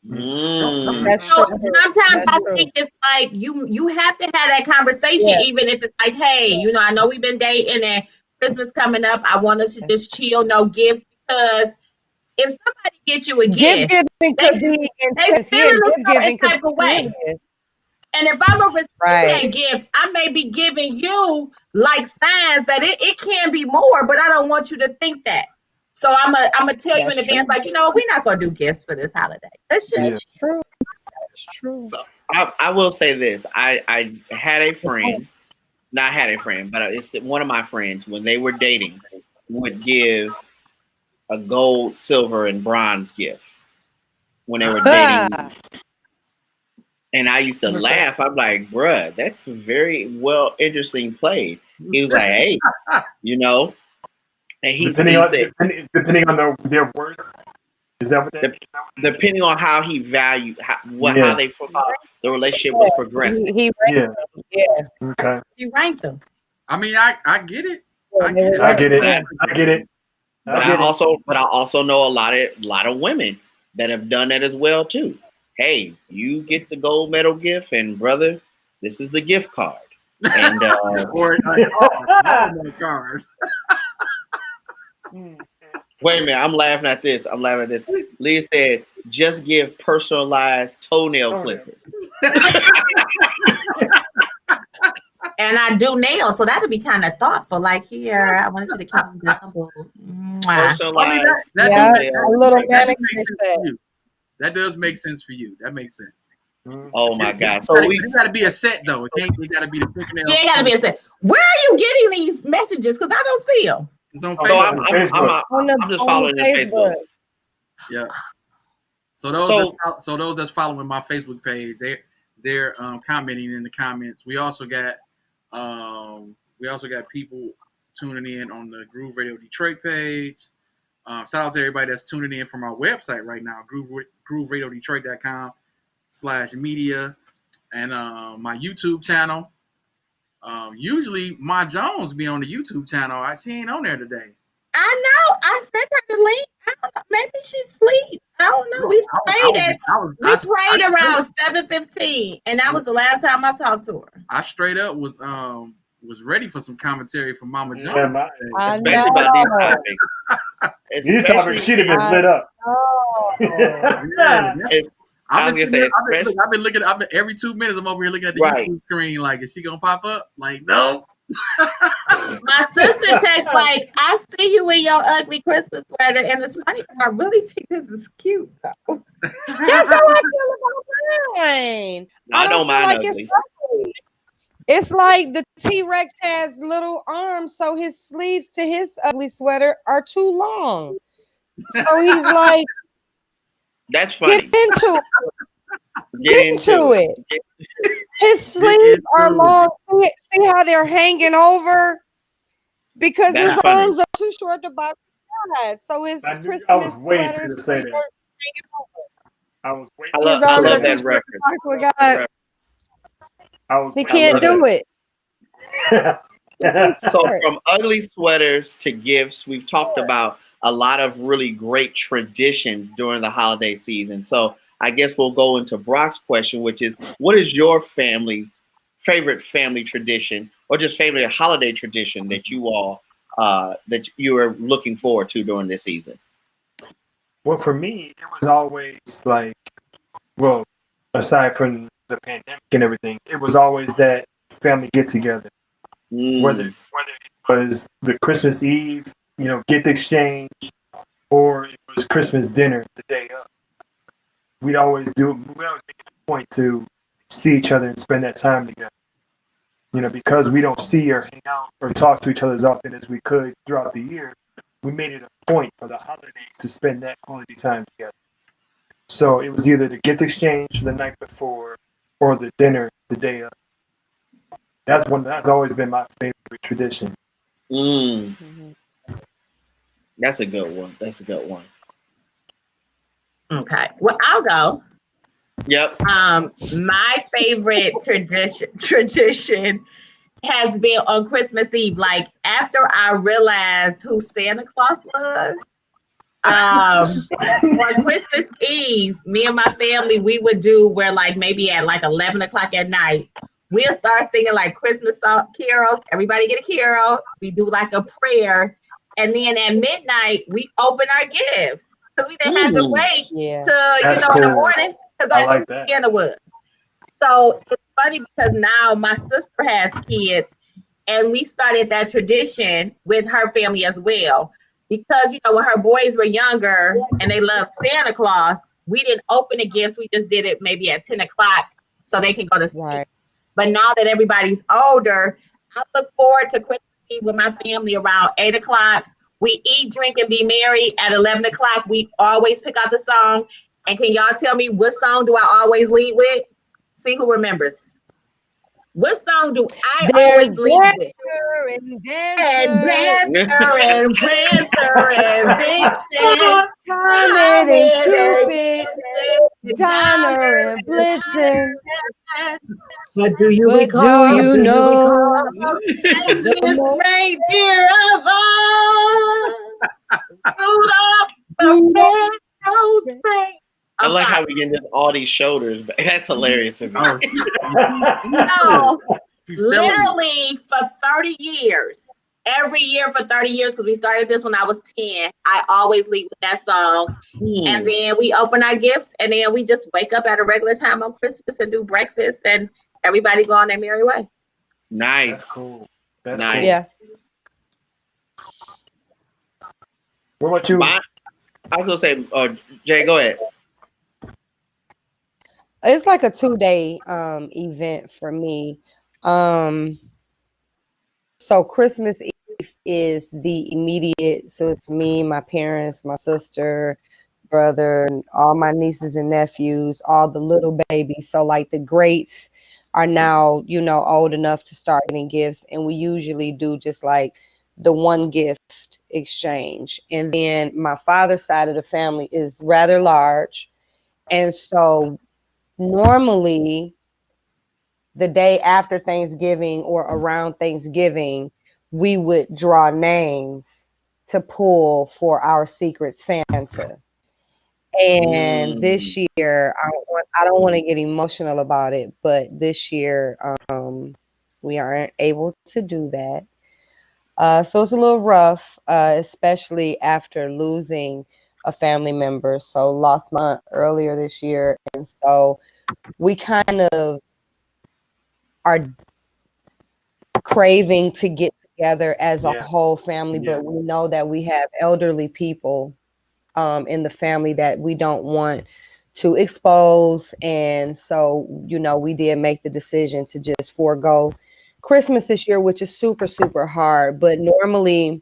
So sometimes I think it's like you have to have that conversation, even if it's like, hey, I know we've been dating and Christmas coming up. I want us to just chill, no gift, because if somebody gets you a gift, they feel a type of way. And if I'm a recipient gift, I may be giving you like signs that it can be more, but I don't want you to think that. So I'm gonna tell you in advance, like, we're not gonna do gifts for this holiday. That's just true. That's true. So I will say this: I had a friend. I had a friend, but it's one of my friends when they were dating would give a gold, silver, and bronze gift when they were dating. And I used to laugh. I'm like, bruh, that's very interesting play. He was like, hey, you know, and depending on their worth. Is that what that means? Depending on how he valued how they thought the relationship was progressing. He ranked them. Yeah. Okay. He ranked them. I mean, I get it. I get it. But I also know a lot of women that have done that as well too. Hey, you get the gold medal gift, and brother, this is the gift card. And or a card. Wait a minute, I'm laughing at this. Leah said, just give personalized toenail clippers. And I do nails, so that'd be kind of thoughtful. Like, here, I wanted you to keep them double. Personalized. A little manicure set. That does make sense for you. That makes sense. Oh my God! So it got to be a set though. It got to be the fingernail. Yeah, it got to be a set. Where are you getting these messages? Because I don't see them. It's on Facebook. I'm just following their Facebook. Yeah. So those that's following my Facebook page, they're commenting in the comments. We also got people tuning in on the Groove Radio Detroit page. Shout out to everybody that's tuning in from our website right now, grooveradiodetroit.com/media, and my YouTube channel. Usually Ma Jones be on the YouTube channel. She ain't on there today. I know. I sent her the link. I don't know. Maybe she's asleep. I don't know. We played around 7:15, and that was the last time I talked to her. I straight up was ready for some commentary from Mama Jones. Yeah, especially about these topics. These topics should have been lit up. I've been looking. Every 2 minutes, I'm over here looking at the YouTube screen. Like, is she gonna pop up? Like, no. My sister texts like, "I see you in your ugly Christmas sweater," and it's funny because I really think this is cute, though. That's how I feel about mine. I don't mind ugly. It's like the T-Rex has little arms, so his sleeves to his ugly sweater are too long. So he's like, "That's funny." Get into it. His sleeves are long. See how they're hanging over? Because his arms are too short to box sides. So his Christmas sweater sleeves are hanging over. I was waiting. I love that record. He can't do it. So from ugly sweaters to gifts, we've talked about a lot of really great traditions during the holiday season. So I guess we'll go into Brock's question, which is, what is your favorite family tradition, or just favorite holiday tradition that you all that you are looking forward to during this season? Well, for me, it was always like, well, aside from the pandemic and everything, it was always that family get together. Whether it was the Christmas Eve, gift exchange, or it was Christmas dinner the day of. We always make it a point to see each other and spend that time together. Because we don't see or hang out or talk to each other as often as we could throughout the year, we made it a point for the holidays to spend that quality time together. So it was either the gift exchange the night before or the dinner the day of. That's always been my favorite tradition. That's a good one. Okay. Well, I'll go. Yep. My favorite tradition has been on Christmas Eve. Like, after I realized who Santa Claus was, on Christmas Eve, me and my family, we would do where, like, maybe at like 11 o'clock at night, we'll start singing like Christmas carols. Everybody get a carol. We do like a prayer. And then at midnight, we open our gifts. Because we didn't have to wait till, in the morning. Because I like that. Santa was. So it's funny because now my sister has kids, and we started that tradition with her family as well. Because, when her boys were younger and they loved Santa Claus, we didn't open the gifts. We just did it maybe at 10 o'clock so they can go to sleep. Right. But now that everybody's older, I look forward to Christmas Eve with my family around 8 o'clock. We eat, drink, and be merry. At 11 o'clock, we always pick out the song. And can y'all tell me what song do I always lead with? See who remembers. What song do I always lead with? And Dancer and Prancer and Vixen, Comet and Cupid, Donner and Blitzen. But do you recall? Do you know the reindeer of all? Rudolph the red-nosed reindeer. I like how we get this all these shoulders, but that's hilarious to me. So, literally for 30 years, every year for 30 years, because we started this when I was 10, I always lead with that song. And then we open our gifts, and then we just wake up at a regular time on Christmas and do breakfast, and everybody go on their merry way. Nice. That's cool. That's nice. Cool. Yeah. What about you? I was going to say, Jay, go ahead. It's like a 2-day event for me. So Christmas Eve is the immediate, so it's me, my parents, my sister, brother, and all my nieces and nephews, all the little babies. So like the greats are now, you know, old enough to start getting gifts, and we usually do just like the one gift exchange. And then my father's side of the family is rather large, and so normally the day after Thanksgiving or around Thanksgiving, we would draw names to pull for our Secret Santa. And this year, I don't want to get emotional about it, but this year we aren't able to do that. So it's a little rough, especially after losing a family member. So lost my aunt earlier this year, and so we kind of are craving to get together as a whole family, but we know that we have elderly people in the family that we don't want to expose. And so, you know, we did make the decision to just forego Christmas this year, which is super, super hard. But normally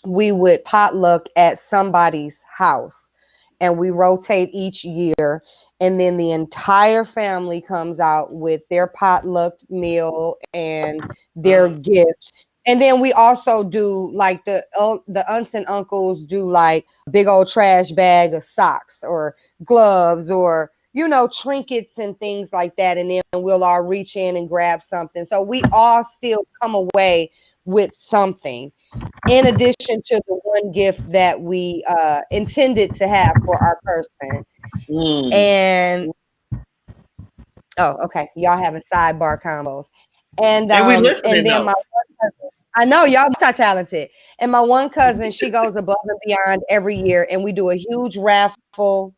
we would potluck at somebody's house, and we rotate each year. And then the entire family comes out with their potluck meal and their gift. And then we also do like the aunts and uncles do like a big old trash bag of socks or gloves or, you know, trinkets and things like that. And then we'll all reach in and grab something. So we all still come away with something in addition to the one gift that we intended to have for our person. And okay, y'all having sidebar combos, and we listening, and then though. my one cousin, I know y'all are talented, and my one cousin, she goes above and beyond every year, and we do a huge raffle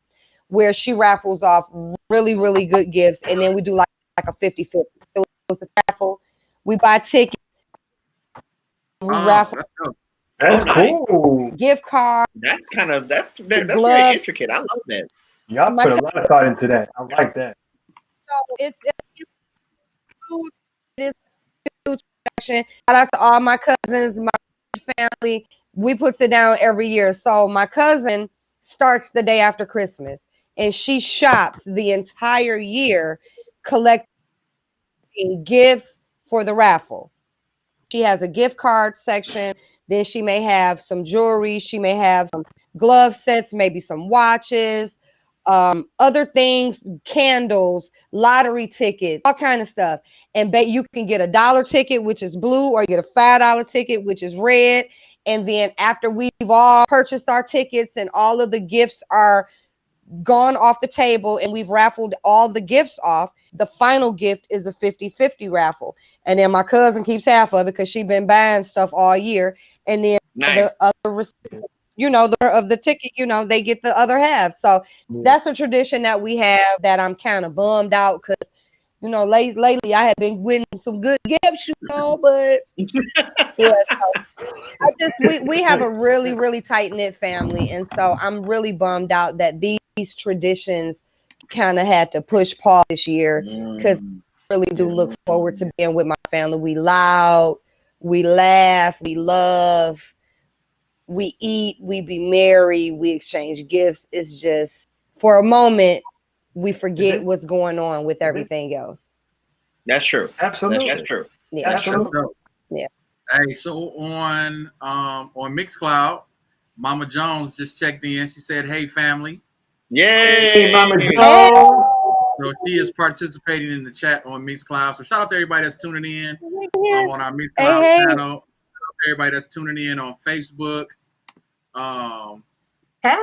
where she raffles off really, really good gifts, and then we do like a 50-50. So it's a raffle. We buy tickets. We raffle. That's cool. Gift card. That's very intricate. I love that. Y'all put a lot of thought into that. I like that. So it's huge tradition. Shout out to all my cousins, my family. We put it down every year. So my cousin starts the day after Christmas, and she shops the entire year collecting gifts for the raffle. She has a gift card section. Then she may have some jewelry. She may have some glove sets, maybe some watches, other things, candles, lottery tickets, all kind of stuff. And you can get a $1 ticket, which is blue, or you get a $5 ticket, which is red. And then after we've all purchased our tickets and all of the gifts are gone off the table and we've raffled all the gifts off, the final gift is a 50-50 raffle. And then my cousin keeps half of it because she's been buying stuff all year. And then the other, you know, of the ticket, you know, they get the other half. So that's a tradition that we have that I'm kind of bummed out because, you know, lately I have been winning some good gifts, you know, but yeah, so we have a really, really tight-knit family. And so I'm really bummed out that these traditions kind of had to push pause this year because really do look forward to being with my family. We loud, we laugh, we love, we eat, we be merry, we exchange gifts. It's just for a moment we forget what's going on with everything else. That's true. Absolutely. That's true. Yeah. Absolutely. Yeah. Hey, so on Mixcloud, Mama Jones just checked in. She said, "Hey, family." Yay, Hey, Mama Jones. So she is participating in the chat on Mixcloud. So shout out to everybody that's tuning in on our Mixcloud channel. Shout out to everybody that's tuning in on Facebook. Hey,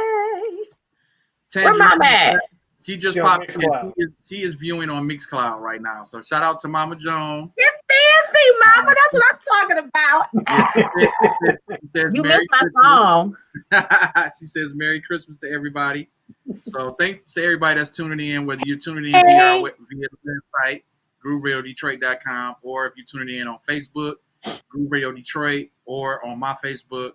Tangerine, where Mama at? she just Yo, popped in. Mixcloud. She is viewing on Mixcloud right now. So shout out to Mama Jones. You're fancy, Mama. That's what I'm talking about. She says, You Merry missed my Christmas. song. She says, Merry Christmas to everybody. So thanks to everybody that's tuning in, whether you're tuning in via the website, GrooveRadioDetroit.com, or if you're tuning in on Facebook, Groove Radio Detroit, or on my Facebook.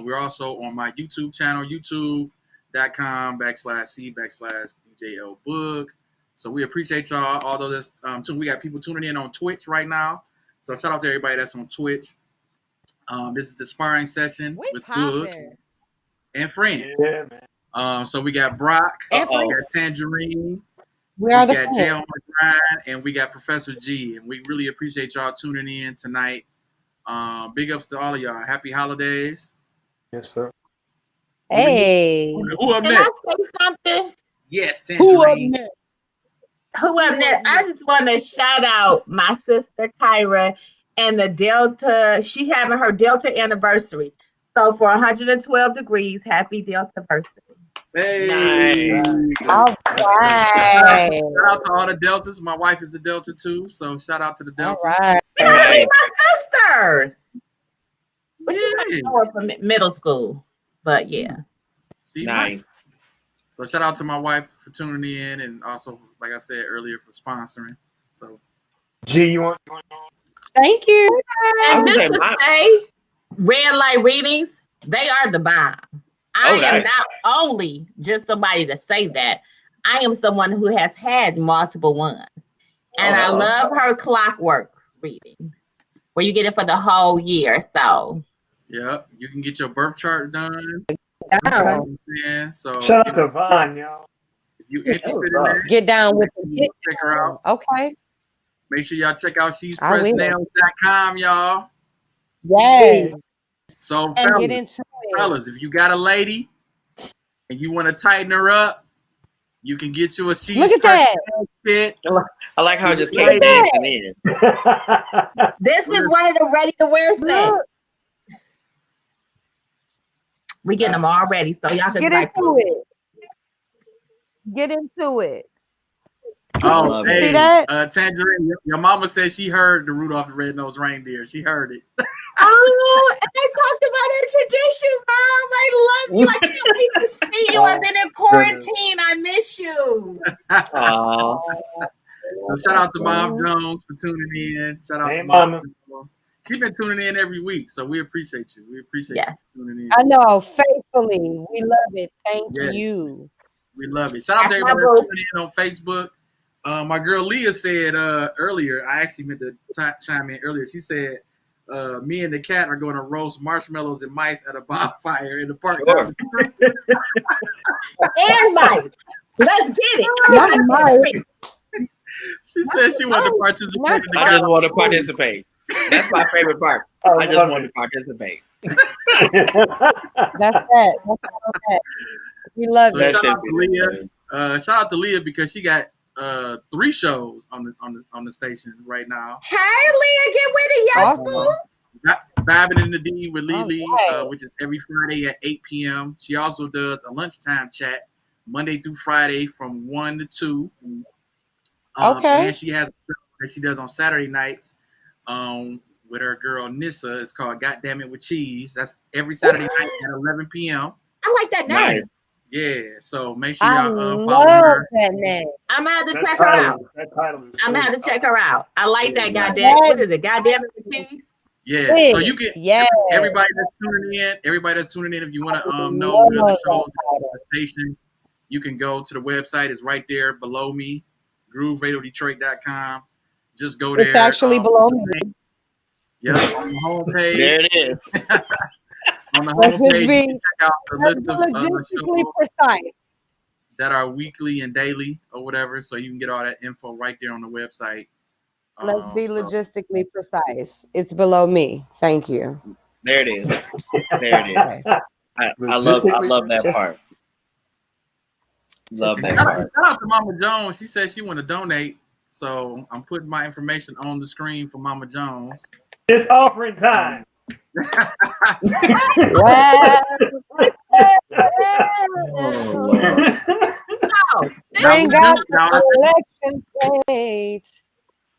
We're also on my YouTube channel, youtube.com/C/DJL Boog. So we appreciate y'all. Although this, we got people tuning in on Twitch right now. So shout out to everybody that's on Twitch. This is the Sparring Session with Boog and friends. Yeah, man. So we got Brock, we got Tangerine, we got Jay on the grind, and we got Professor G. And we really appreciate y'all tuning in tonight. Big ups to all of y'all. Happy holidays. Yes, sir. Hey. Who up Can next? I say something? Yes, Tangerine. Who up next? I just want to shout out my sister Kyra and the Delta. She having her Delta anniversary. So for 112 degrees, happy Delta-versary. Hey. Nice. All right. Shout out to all the Deltas. My wife is a Delta too, so shout out to the Deltas. All right. You know, she's my sister. But she Yeah. might know her from middle school. But yeah. See, Nice. So shout out to my wife for tuning in, and also, like I said earlier, for sponsoring. So G, you want Thank you. And would just say to say, red light readings, they are the bomb. I am not only just somebody to say that, I am someone who has had multiple ones. And I love her clockwork reading, where you get it for the whole year. So yeah, you can get your birth chart done. Down. Yeah, so shout out to Vaughn, yo. if you interested in that, Get down with the check her out. Okay. Make sure y'all check out she'spressnails.com, y'all. Yes. So And get into it. fellas, if you got a lady and you want to tighten her up, you can get you a She's Look at Press that. Nails kit. I like how it just Look came at that. dancing in. this is one of the ready to wear sets. We getting them all ready, so y'all can Get like into it. Get into it. Oh, You hey, see that? Tangerine, your mama said she heard the Rudolph the Red-Nosed Reindeer. She heard it. Oh, and I talked about that tradition, Mom. I love you. I can't wait to see you. I've been in quarantine. I miss you. Aw. So shout out to Mom Jones for tuning in. Shout out Hey, to Mama Mama. Jones. She's been tuning in every week, so we appreciate you. We appreciate you tuning in. I know, faithfully. We love it. Thank Yes. you. We love it. Shout out to That's my everybody boo. that's tuning in on Facebook. My girl Leah said earlier, I actually meant to chime in earlier. She said, me and the cat are going to roast marshmallows and mice at a bonfire in the park. Sure. And mice. Let's get it. Not mice. She said she wanted to participate in the I just want to participate. That's my favorite part. I just want to participate. That's that. That's all that. We love So it. shout out to Leah. Shout out to Leah because she got 3 shows on the station right now. Hey, Leah, get with it, yes, boo. Vibing in the D with Lily, All right. which is every Friday at 8 p.m. She also does a lunchtime chat Monday through Friday from 1 to 2. Okay. And she has a show that she does on Saturday nights with her girl Nissa. It's called Goddamn It with Cheese. That's every Saturday night at 11 p.m. I like that name. Nice. Yeah, so make sure I y'all love follow her. that name. I'm going to have to check her out. That title is I'm going to have to check her out. I like that Yeah. goddamn. What is it? Goddamn it with cheese? Yeah, so you can Yeah. everybody that's tuning in, if you want to know the other shows on the station, you can go to the website. It's right there below me, GrooveRadioDetroit.com. Just go there. It's actually below me. Yes, on the homepage. There it is. On the homepage, you can check out the Let's list of be logistically precise. that are weekly and daily or whatever. So you can get all that info right there on the website. Let's be logistically precise. It's below me. Thank you. There it is. There it is. I love that part. Love that part. Shout out to Mama Jones. She said she want to donate. So I'm putting my information on the screen for Mama Jones. It's offering time. Bring out the election plate.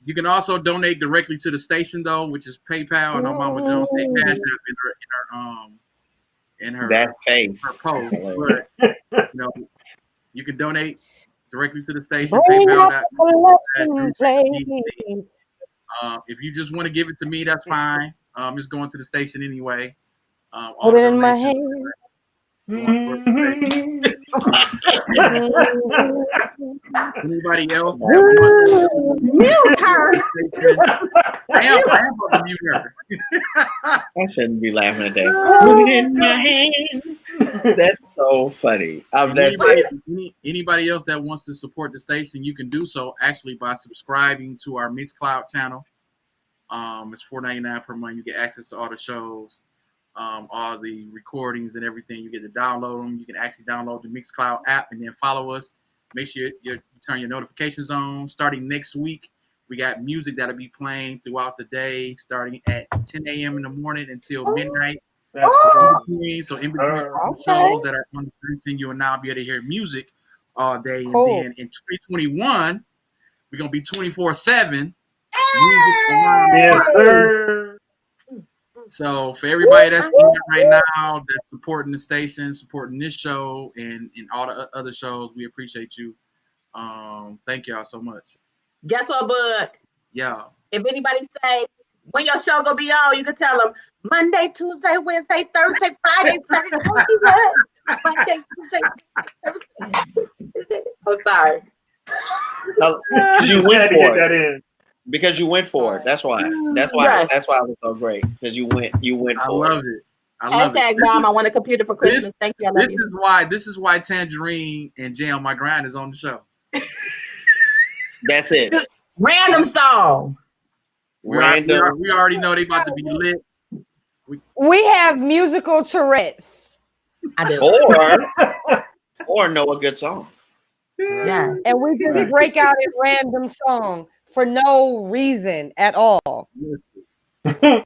You can also donate directly to the station though, which is PayPal. I know Mama Jones said Cash App in her that face. Her post. But, you know, you can donate directly to the station. Bring out PayPal. the election plate. If you just want to give it to me, that's fine. It's going to the station anyway. Put it in my hand. Anybody else? Mute her. I am about to mute her. I shouldn't be laughing at that. Put it in my hand. That's so funny. Anybody else that wants to support the station, you can do so actually by subscribing to our Mixcloud channel. It's $4.99 per month. You get access to all the shows, all the recordings and everything. You get to download them. You can actually download the Mixcloud app and then follow us. Make sure you turn your notifications on. Starting next week, we got music that'll be playing throughout the day, starting at 10 a.m. in the morning until midnight. So in between shows that are on the station, you will now be able to hear music all day. And then in 2021, we're going to be 24/7. Yes, sir. So for everybody that's in right now, that's supporting the station, supporting this show, and all the other shows, we appreciate you. Thank y'all so much. Guess what, Boog? Yeah. If anybody say when your show gonna be on, you can tell them Monday, Tuesday, Wednesday, Thursday, Friday, Saturday. Monday, Tuesday, Thursday. Oh, sorry. You went for it. Because you went for it. That's why. That's why it was so great. Because you went for it. I love it. I love Hashtag it. Mom, I want a computer for Christmas. Thank you. I love you. This is why Tangerine and Jay on My Grind is on the show. That's it. Random song. We already know they about to be lit. We have musical Tourette's. I do. Or know a good song. Yeah. And we just break out a random song for no reason at all.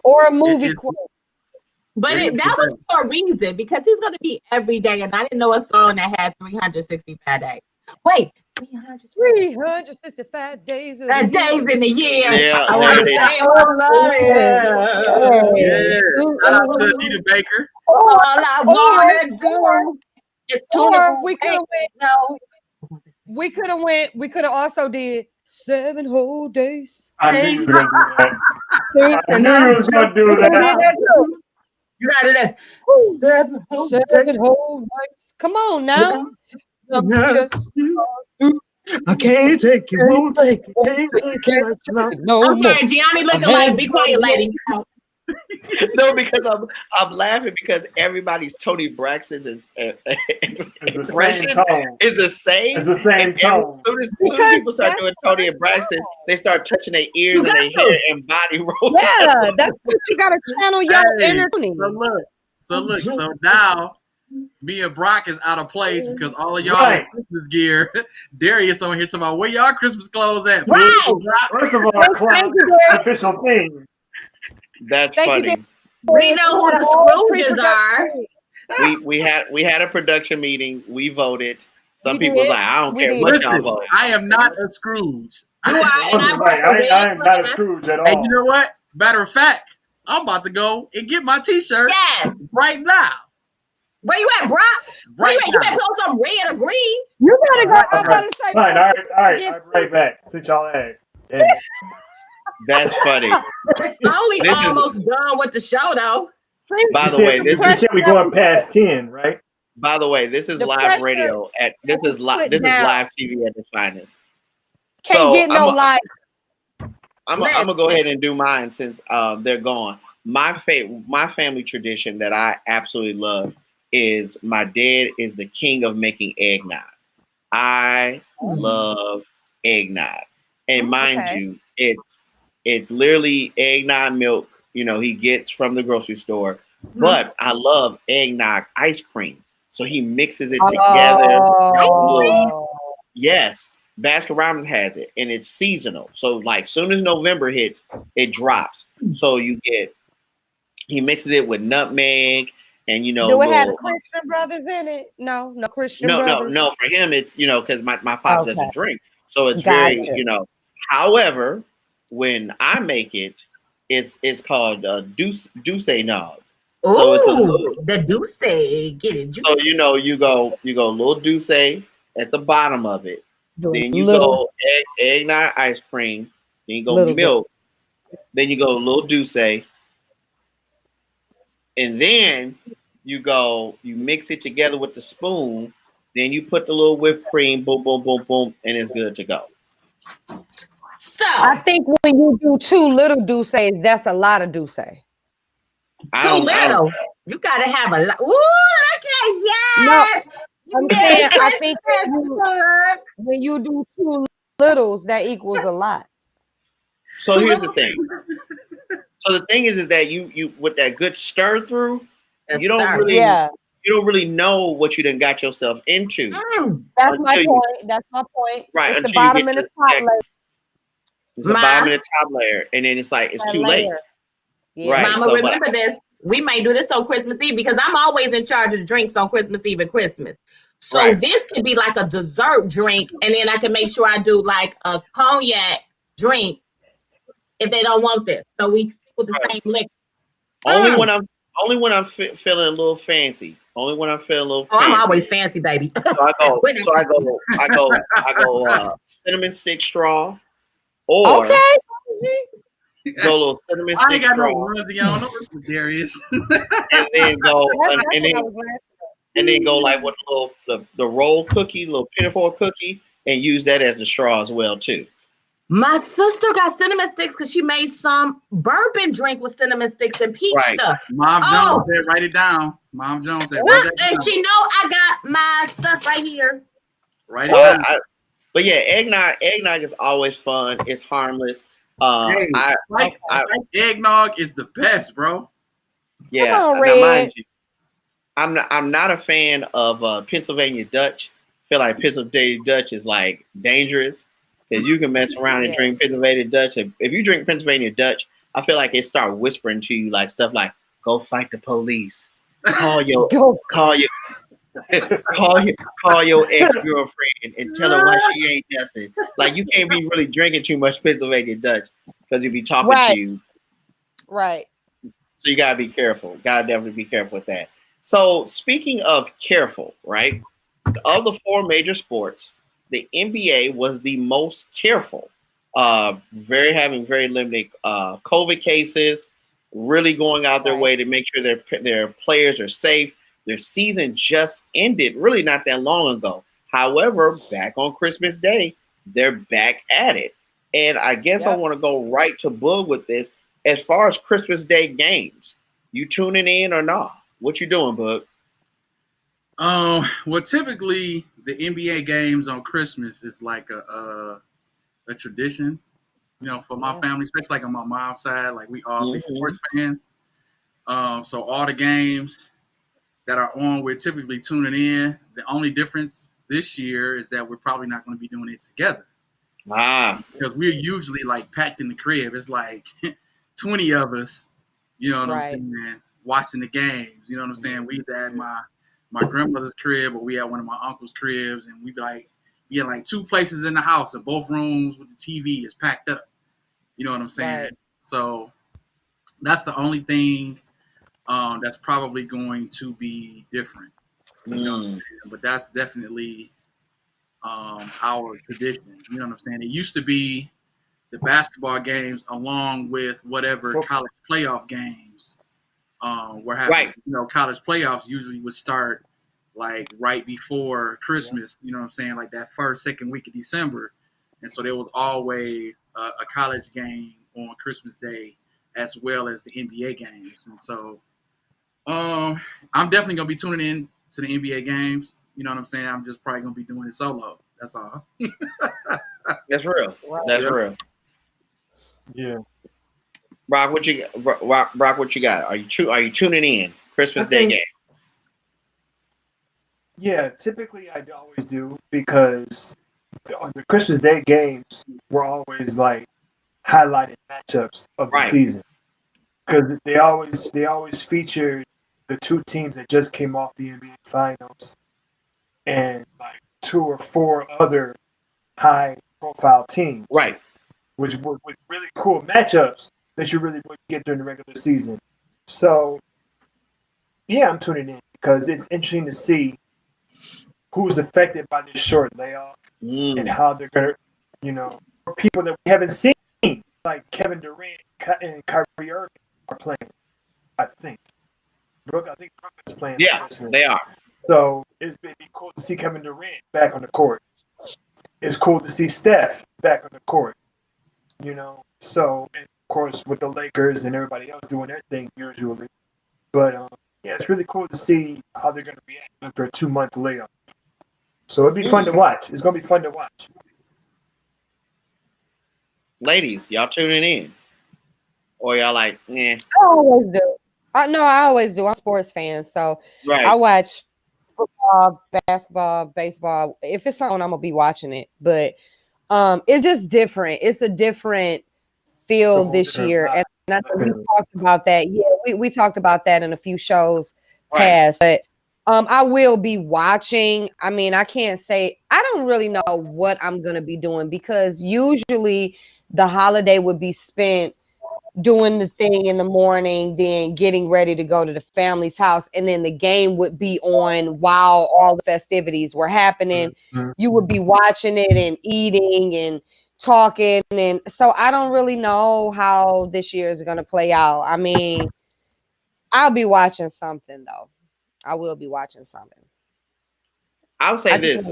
Or a movie quote. But that was for a reason, because he's going to be every day, and I didn't know a song that had 365 days. Wait, 365 days in the year. Yeah, I want to say, Shout out to Anita Baker. All I want to do is we could have also did 7 whole days. I knew you were going to do that. I knew you was going to do that. You got it as 7 whole nights. Come on now. I can't take it, won't take it. No, I'm sorry, Gianni looking like, be quiet, lady. No, because I'm laughing because everybody's Tony Braxton's the same tone. Is the same. It's the same tone. Soon as people start doing Tony and Braxton, they start touching their ears and their hair and body rolls. Yeah, that's what you got to channel your energy. So now me and Brock is out of place because all of y'all in Christmas gear. Darius on here talking about where y'all Christmas clothes at. Right. First of all, official thing. That's funny. We know who the Scrooges are. We had a production meeting. We voted. Some people was like, I don't care what y'all vote. I am not a Scrooge. I am not a Scrooge at all. And you know what? Matter of fact, I'm about to go and get my T-shirt right now. Where you at, Brock? Right you better put some red or green. You gotta go. Fine. All right. I'll be right back. Since y'all asked. Yeah. That's funny. Only almost done with the show, though. By the way, you said we're going past 10, right? By the way, this is live radio this is live TV at its finest. Can't get no live. I'm gonna go ahead and do mine since they're gone. My family tradition that I absolutely love is my dad is the king of making eggnog. I love eggnog, and mind you, it's literally eggnog milk. You know, he gets from the grocery store, but I love eggnog ice cream. So he mixes it together. Yes, Baskin Robbins has it, and it's seasonal. So like, soon as November hits, it drops. So he mixes it with nutmeg and Do it have the Christian Brothers in it? No Christian Brothers. No. For him, it's because my pops doesn't drink, so it's very However, when I make it, it's called Douce Nog. So it's the Douce, get it? So you go little Douce at the bottom of it. Then you go eggnog ice cream. Then you go milk. Then you go little Douce. And then you mix it together with the spoon. Then you put the little whipped cream, boom, boom, boom, boom, and it's good to go. So I think when you do 2 little Douces, that's a lot of Douce. Too little. You gotta have a lot. Ooh, look at yes. No, I'm saying I think when you do 2 littles, that equals a lot. So here's the thing. So the thing is that you with that good stir through, you don't really know what you done got yourself into. That's my point. That's my point. Right, it's the bottom and the top layer. It's the bottom and the top layer, and then it's like it's too late. Yeah. Right. Mama, so, remember this. We might do this on Christmas Eve because I'm always in charge of the drinks on Christmas Eve and Christmas. So this could be like a dessert drink, and then I can make sure I do like a cognac drink if they don't want this. So we stick with the same liquor. Only when I'm feeling a little fancy. Only when I'm feeling a little fancy. I'm always fancy, baby. So I go cinnamon stick straw, or go a little cinnamon stick straw. Darius. And then go and then go like with the roll cookie, little pinafore cookie, and use that as the straw as well too. My sister got cinnamon sticks because she made some bourbon drink with cinnamon sticks and peach stuff. Mom Jones said, write it down. Mom Jones said, write that down. And she know I got my stuff right here. Right down. But yeah, eggnog is always fun. It's harmless. Eggnog is the best, bro. Yeah, now mind you, I'm not a fan of Pennsylvania Dutch. I feel like Pennsylvania Dutch is like dangerous because you can mess around and drink Pennsylvania Dutch. If you drink Pennsylvania Dutch, I feel like it start whispering to you like stuff like "Go fight the police, call your ex-girlfriend and tell her why she ain't nothing." Like you can't be really drinking too much Pennsylvania Dutch because he'll be talking to you. Right. So you gotta be careful. Gotta definitely be careful with that. So speaking of careful, right? Of the 4 major sports, the NBA was the most careful. Having very limited COVID cases, really going out their way to make sure their players are safe. Their season just ended really not that long ago. However, back on Christmas Day, they're back at it. And I guess I want to go right to Boog with this. As far as Christmas Day games, you tuning in or not? What you doing, Boog? Well, typically the NBA games on Christmas is like a tradition, for my family, especially like on my mom's side. Like we all big sports fans. So all the games that are on, we're typically tuning in. The only difference this year is that we're probably not going to be doing it together. Because we're usually like packed in the crib. It's like 20 of us, what I'm saying, watching the games. You know what I'm saying? We either at my grandmother's crib or we at one of my uncle's cribs, and we had like 2 places in the house, and both rooms with the TV is packed up. You know what I'm saying? Right. So that's the only thing that's probably going to be different. You know what I'm saying? But that's definitely our tradition. You know what I'm saying? It used to be the basketball games along with whatever college playoff games were happening. College playoffs usually would start like right before Christmas, you know what I'm saying? Like that first, second week of December. And so there was always a college game on Christmas Day as well as the NBA games. And so I'm definitely going to be tuning in to the NBA games. You know what I'm saying? I'm just probably going to be doing it solo. That's all. That's real. That's real. Yeah. Brock, what you got? Are you tuning in Christmas Day game? Yeah, typically I always do because the Christmas Day games were always like highlighted matchups of the season because they always featured the two teams that just came off the NBA Finals and like 2 or 4 other high-profile teams, right? Which were with really cool matchups that you really would get during the regular season. So, yeah, I'm tuning in because it's interesting to see who's affected by this short layoff and how they're going to, people that we haven't seen, like Kevin Durant and Kyrie Irving are playing, I think. Brooke is playing. Yeah, they are. So it'd be cool to see Kevin Durant back on the court. It's cool to see Steph back on the court, So, and of course, with the Lakers and everybody else doing their thing usually. But, yeah, it's really cool to see how they're going to react after a 2-month layoff. So it'd be fun to watch. It's going to be fun to watch. Ladies, y'all tuning in? Or y'all like, eh? I always do. No, I always do. I'm a sports fan, so I watch football, basketball, baseball. If it's on, I'm going to be watching it. But it's just different. It's a different feel this year. And I know we talked about that. Yeah, we talked about that in a few shows past. But I will be watching. I mean, I can't say, I don't really know what I'm going to be doing because usually the holiday would be spent doing the thing in the morning, then getting ready to go to the family's house. And then the game would be on while all the festivities were happening. Mm-hmm. You would be watching it and eating and talking. And so I don't really know how this year is going to play out. I mean, I'll be watching something though. I will be watching something. I'll say this: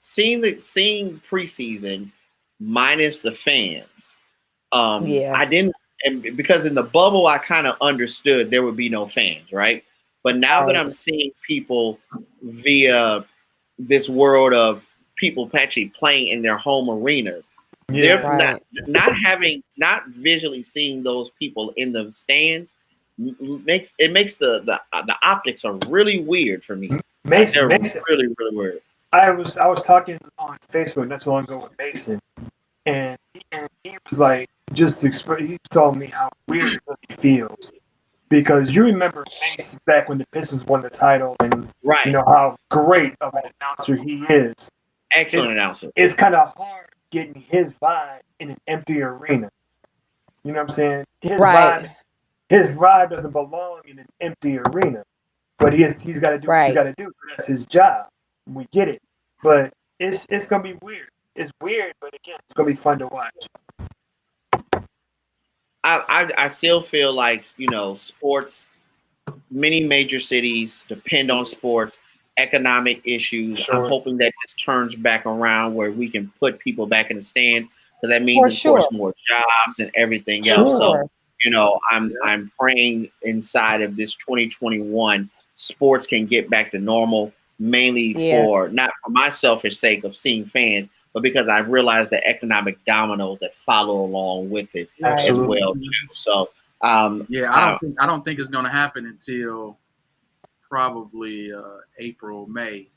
seeing preseason minus the fans, I didn't, and because in the bubble I kind of understood there would be no fans, right? But now that I'm seeing people via this world of people actually playing in their home arenas, they're not visually seeing those people in the stands. Makes the optics are really weird for me. Mason, really weird. I was talking on Facebook not so long ago with Mason, and he was like, he told me how weird it really feels because you remember Mason back when the Pistons won the title, and you know how great of an announcer he is. Excellent announcer. It's kind of hard getting his vibe in an empty arena. You know what I'm saying? His vibe doesn't belong in an empty arena, but he's got to do what he's got to do. That's his job. We get it, but it's gonna be weird. It's weird, but again, it's gonna be fun to watch. I still feel like sports. Many major cities depend on sports. Economic issues. Sure. I'm hoping that this turns back around where we can put people back in the stands because that means, of course, more jobs and everything else. So. I'm praying inside of this 2021, sports can get back to normal, mainly not for my selfish sake of seeing fans, but because I realize the economic dominoes that follow along with it as well too. So I don't think it's going to happen until probably April, May.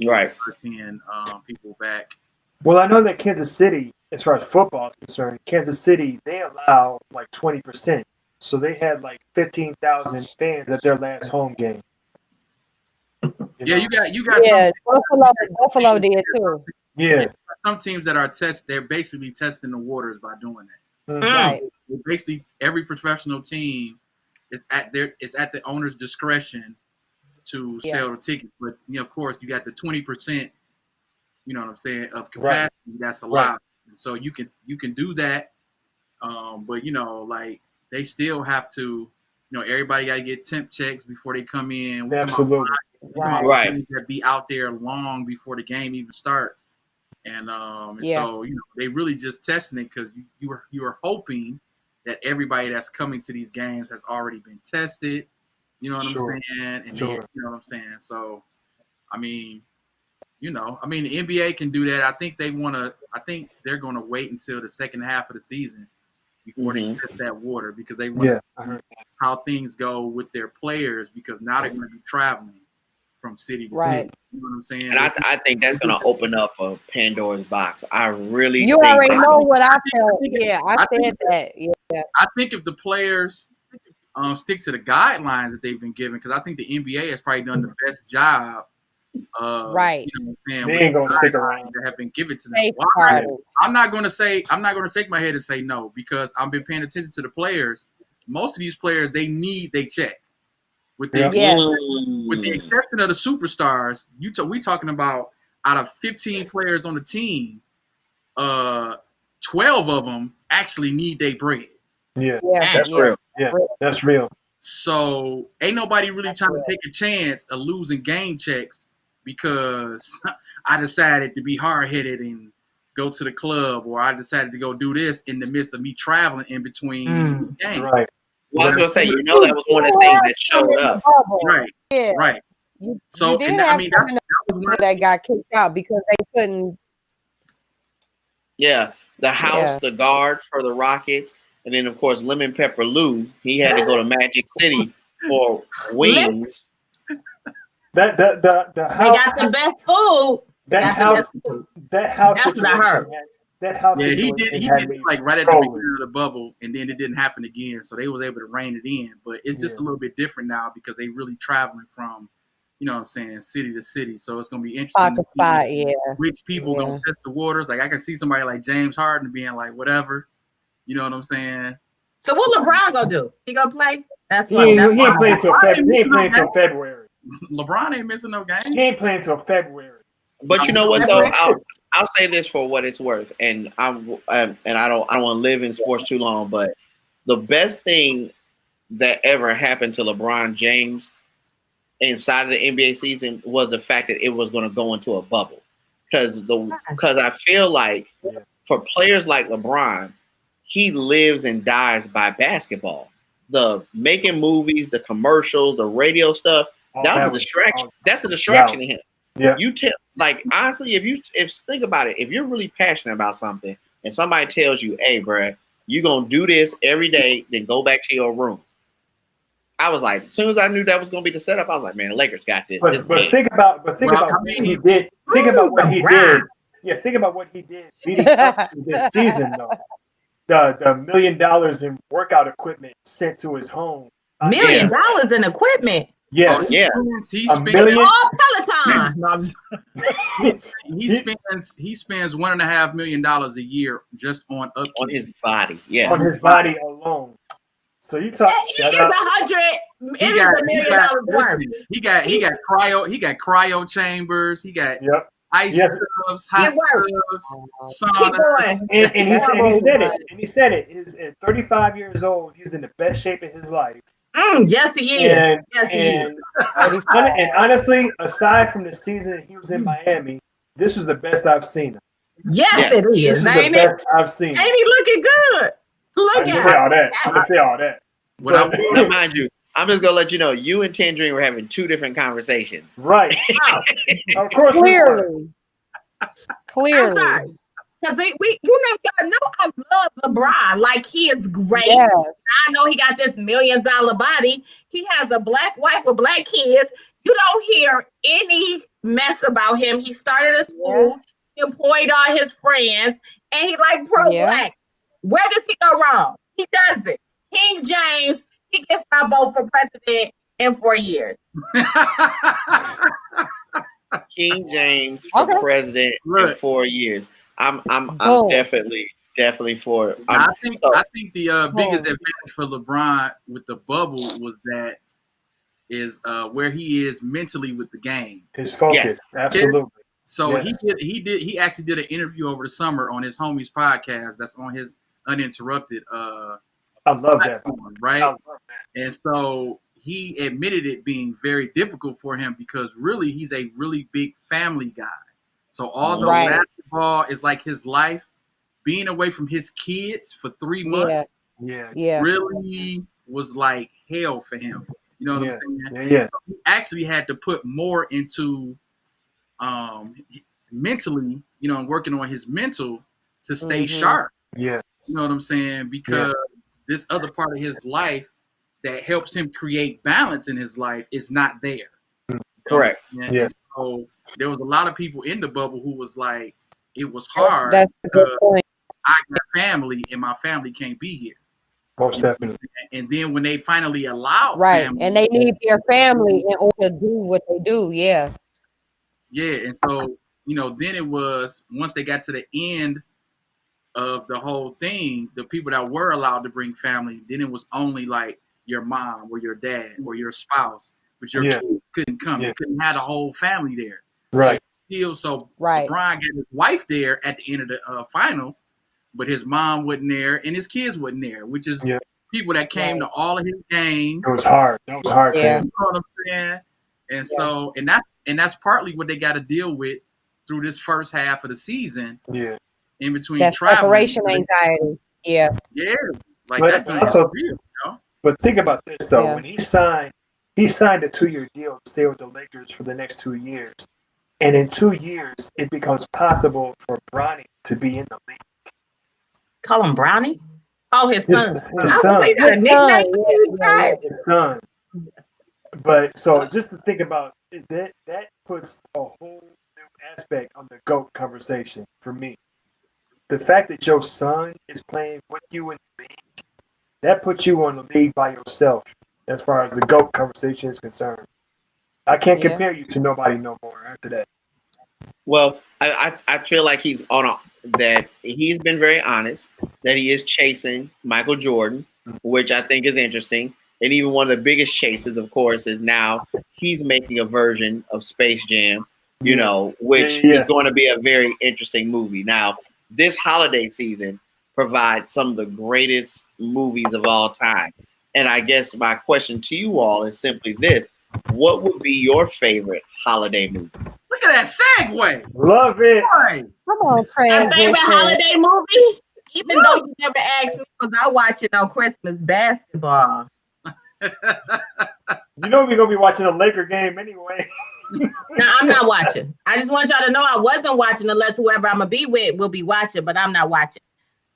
Right. Seeing people back. Well, I know that Kansas City, as far as football is concerned, Kansas City, they allow like 20%. So they had like 15,000 fans at their last home game. You got. Yeah, Buffalo did too. Yeah. Some teams that are they're basically testing the waters by doing that. Mm-hmm. Right. Basically, every professional team is at the owner's discretion to sell the ticket. But of course, you got the 20%. You know what I'm saying, of capacity that's allowed. And so you can do that, but like they still have to, everybody got to get temp checks before they come in. Absolutely, that be out there long before the game even start. And Yeah. so they really just testing it because you are hoping that everybody that's coming to these games has already been tested. You know what I'm saying? And you know what I'm saying? So, I mean, the NBA can do that. I think they're going to wait until the second half of the season before they test that water because they want to see how things go with their players because now they're going to be traveling from city to city. You know what I'm saying? And I think that's going to open up a Pandora's box. I really You think already know what I felt. Yeah, I said that. Yeah. I think if the players stick to the guidelines that they've been given, because I think the NBA has probably done the best job. Right. You know what I'm saying? They ain't gonna stick around. That have been given to them. I'm not gonna shake my head and say no because I've been paying attention to the players. Most of these players, they check. With the exception of the superstars, we talking about out of 15 players on the team, 12 of them actually need their bread. Yeah, that's real. Yeah, that's real. So ain't nobody really trying to take a chance of losing game checks because I decided to be hard-headed and go to the club, or I decided to go do this in the midst of me traveling in between games. Right. Well, I was gonna say, that was one of the things that showed up. Right. Yeah. Right. So, that was one that got kicked out because they couldn't. Yeah, the house, the guard for the Rockets, and then of course Lemon Pepper Lou. He had to go to Magic City for wings. The house. They got the best food. That house. That's what I heard. That house. Yeah, he did it like right at the beginning of the bubble, and then it didn't happen again. So they was able to rein it in. But it's just a little bit different now because they really traveling from, you know what I'm saying, city to city. So it's gonna be interesting to see which people gonna test the waters. Like I can see somebody like James Harden being like, whatever. You know what I'm saying? So what LeBron gonna do? He gonna play? That's he what. ain't playing until February. LeBron ain't missing no games. He ain't playing until February. But you know what though? I'll say this for what it's worth, and I don't want to live in sports too long, but the best thing that ever happened to LeBron James inside of the NBA season was the fact that it was going to go into a bubble, because I feel like for players like LeBron, he lives and dies by basketball. The making movies, the commercials, the radio stuff, that's a distraction. That's a distraction to him. Yeah. You tell, like, honestly, if think about it, if you're really passionate about something and somebody tells you, hey, bro, you're going to do this every day, then go back to your room. I was like, as soon as I knew that was going to be the setup, I was like, man, the Lakers got this. But think about what he did. Think about what he did. Yeah, think about what he did leading up to this season, though. The $1 million in workout equipment sent to his home. $1 million in equipment. Yes. Yeah. He spends all Peloton. No, he spends $1.5 million a year just on upkeep. On his body. Yeah. On his body alone. So you talk. He is $100 million. He got cryo chambers. He got ice tubs, hot tubs, sauna. And he said it. He's at 35 years old. He's in the best shape of his life. Yes, he is. And honestly, aside from the season that he was in Miami, this was the best I've seen him. Yes, it is. This is the best I've seen. Ain't he looking good? Look at him. I'm gonna say all that. Now, mind you, I'm just gonna let you know, you and Tangerine were having two different conversations. Right. Of course. Clearly. I'm sorry. Because y'all know I love LeBron. Like, he is great. Yes. I know he got this $1 million body. He has a black wife with black kids. You don't hear any mess about him. He started a school, he employed all his friends, and he like pro-black. Where does he go wrong? He does it. King James, he gets my vote for president in 4 years. King James for president in 4 years. I'm definitely for it. I think the biggest advantage for LeBron with the bubble was that is where he is mentally with the game. His focus, absolutely. So he actually did an interview over the summer on his homie's podcast that's on his Uninterrupted I love platform, that. right? I love that. And so he admitted it being very difficult for him because really he's a really big family guy. So although basketball is like his life, being away from his kids for 3 months really was like hell for him. You know what I'm saying? Yeah. So he actually had to put more into mentally, and working on his mental to stay sharp. Yeah. You know what I'm saying? Because this other part of his life that helps him create balance in his life is not there. Correct. And so there was a lot of people in the bubble who was like, it was hard. That's a good point. I got family and my family can't be here. Most definitely. And then when they finally allow family, and they need their family in order to do what they do. Yeah. And so, then it was once they got to the end of the whole thing, the people that were allowed to bring family, then it was only like your mom or your dad or your spouse, but your kids couldn't come. You couldn't have a whole family there. Right. So LeBron got his wife there at the end of the finals, but his mom wasn't there and his kids wasn't there, which is people that came to all of his games. It was hard. That was hard for him. You know what I'm saying? And so, and that's partly what they got to deal with through this first half of the season. Yeah. In between that traveling. Separation anxiety. Yeah. Yeah. Like that's real, you know? But think about this though. When he signed a 2-year deal to stay with the Lakers for the next 2 years. And in 2 years, it becomes possible for Bronny to be in the league. Call him Bronny? Oh, his son. His son. He got a nickname. His son. But so just to think about it, that puts a whole new aspect on the GOAT conversation for me. The fact that your son is playing with you in the league, that puts you on the league by yourself as far as the GOAT conversation is concerned. I can't compare you to nobody no more after that. Well, I feel like he's that he's been very honest that he is chasing Michael Jordan, which I think is interesting. And even one of the biggest chases, of course, is now he's making a version of Space Jam, which is going to be a very interesting movie. Now, this holiday season provides some of the greatest movies of all time. And I guess my question to you all is simply this. What would be your favorite holiday movie? Look at that segue. Love it. Come on, Craig. My favorite holiday movie? Even though you never asked me, because I watch it on Christmas basketball. We're going to be watching a Laker game anyway. No, I'm not watching. I just want y'all to know I wasn't watching unless whoever I'm going to be with will be watching, but I'm not watching.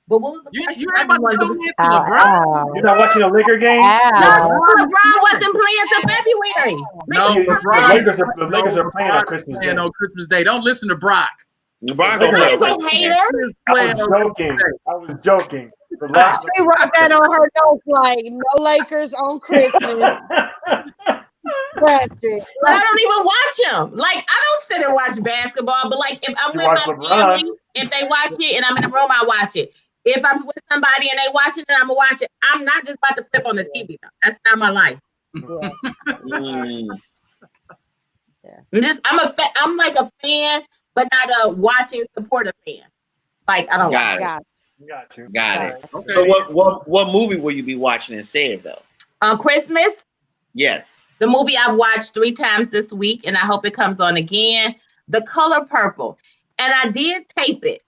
But what was the question? You ain't about to come into LeBron. You're not watching a Laker game? No, LeBron wasn't playing till February. The Lakers are playing on Christmas Day. On Christmas Day. Don't listen to Brock. LeBron a hater. I was joking. She wrote that on her notes like no Lakers on Christmas. But I don't even watch them. Like I don't sit and watch basketball, but like if I'm with my family, if they watch it and I'm in the room, I watch it. If I'm with somebody and they watch it and I'm gonna watch it, I'm not just about to flip on the TV though. That's not my life. I'm like a fan, but not a watching supporter fan. Like I don't Got you. Got it. Okay. So what movie will you be watching instead though? On Christmas? Yes. The movie I've watched 3 times this week, and I hope it comes on again. The Color Purple. And I did tape it.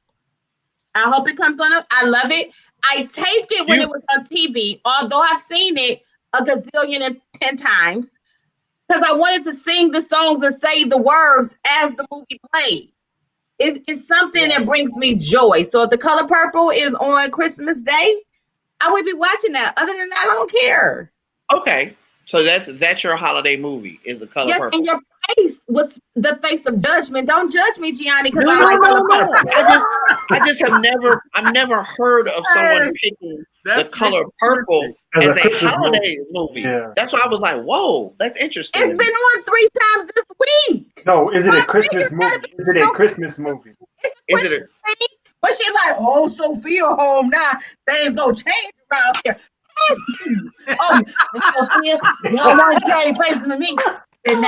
I hope it comes on. I love it. I taped it when it was on TV, although I've seen it a gazillion and 10 times, because I wanted to sing the songs and say the words as the movie played. It's something that brings me joy. So if The Color Purple is on Christmas Day, I would be watching that. Other than that, I don't care. Okay. So that's your holiday movie, is The Color Purple. And your face was the face of judgment. Don't judge me, Gianni, because I just have never heard of someone picking The Color Purple as a holiday movie. Yeah. That's why I was like, whoa, that's interesting. It's been on 3 times this week. No, is it a Christmas movie? Is it a Christmas movie? Is it a But she's like, oh, Sophia home now. Things gonna change around here. Sophia, you don't want to carry facing to me. Sitting in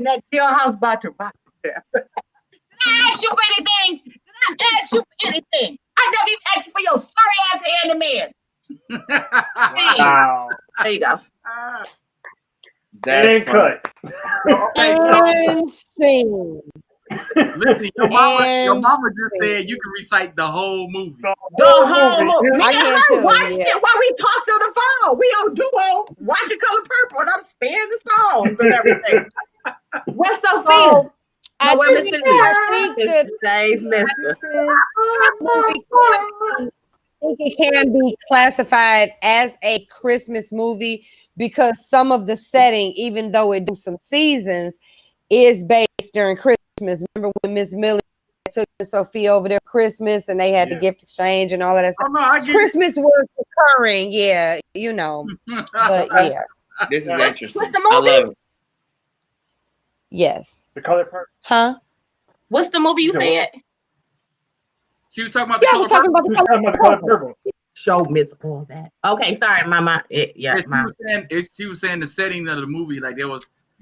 that jailhouse about to rock. Did I ask you for anything? I never even asked you for your sorry ass hand man. Wow. There you go. That ain't cut. Insane. Listen, your mama just said you can recite the whole movie. The whole movie. Me I and can her too, watched yeah. it while we talked on the phone. We on duo watching Color Purple, and I'm singing the songs and everything. What's Sophia? So, No, where Miss Cindy? I think that Dave missed us. I think it can be classified as a Christmas movie because some of the setting, even though it do some seasons, is based during Christmas. Remember when Miss Millie took Sophia over there Christmas and they had the gift exchange and all of that stuff? Oh, no, Christmas was occurring, yeah, you know. But yeah. This is interesting. What's the movie? I love it. Yes. The Color Purple. Huh? What's the movie you said? She was talking about the I was talking about The Color Purple. Show miss all that. Okay, sorry, Mama. She was saying the setting of the movie, like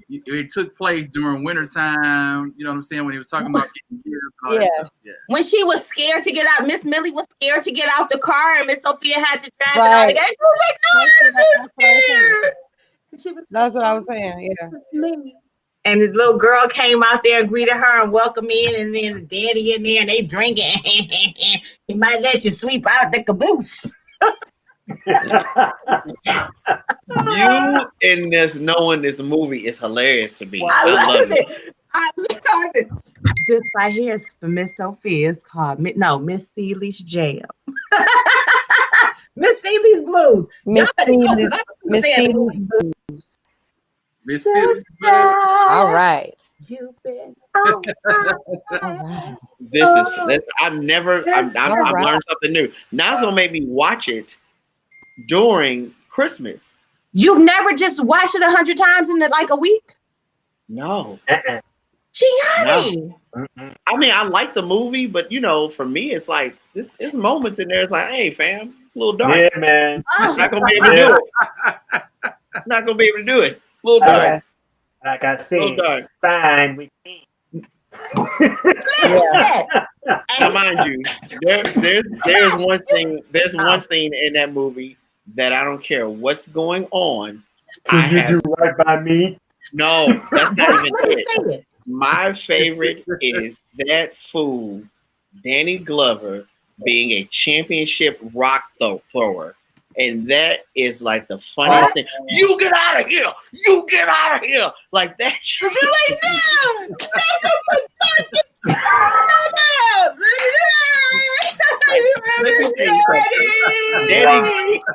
it took place during wintertime. You know what I'm saying? When he was talking about getting gifts and all that stuff. Yeah. When she was scared to get out, Miss Millie was scared to get out the car, and Miss Sophia had to drive it Right. out again. She was like, "No, I'm scared." She was That's what I was saying. Yeah. And the little girl came out there and greeted her and welcomed in, and then the daddy in there and they drinking. He might let you sweep out the caboose. You in this knowing this movie is hilarious to me. I I love it. I love it. This right here is for Miss Sophia. It's called Miss Seeley's Jam. Miss Seeley's Blues. Miss Seeley's Blues. Miss Seeley's Blues. All right. You've been all right. I've learned something new. Now it's gonna make me watch it during Christmas. You've never just watched it 100 times in like a week? No. Gianni. No. I mean, I like the movie, but for me, it's like it's moments in there. It's like, hey, fam, it's a little dark. Yeah, man. I'm not gonna be able to do it. Not gonna be able to do it. A little dark. Like I said, fine with me. Now, mind you, there's one thing. There's one scene in that movie that I don't care what's going on. Do right by me. No, that's not even it. My favorite is that fool, Danny Glover, being a championship rock thrower. And that is like the funniest thing. You get out of here! You get out of here! Like that. You're like, no!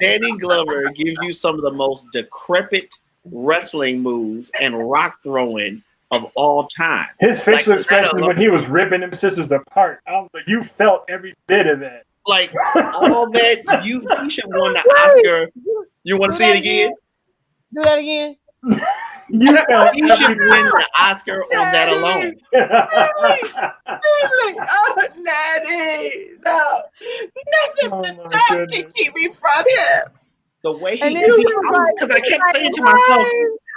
Danny Glover gives you some of the most decrepit wrestling moves and rock throwing of all time. His facial expression when he was ripping them sisters apart, I was like, you felt every bit of that. Like all that, you should have won the Oscar. You want to see it again? Do that again. You should win the Oscar on that alone. Oh, Natty, no, nothing but that can keep me from him. The way he did it, because I kept saying to myself,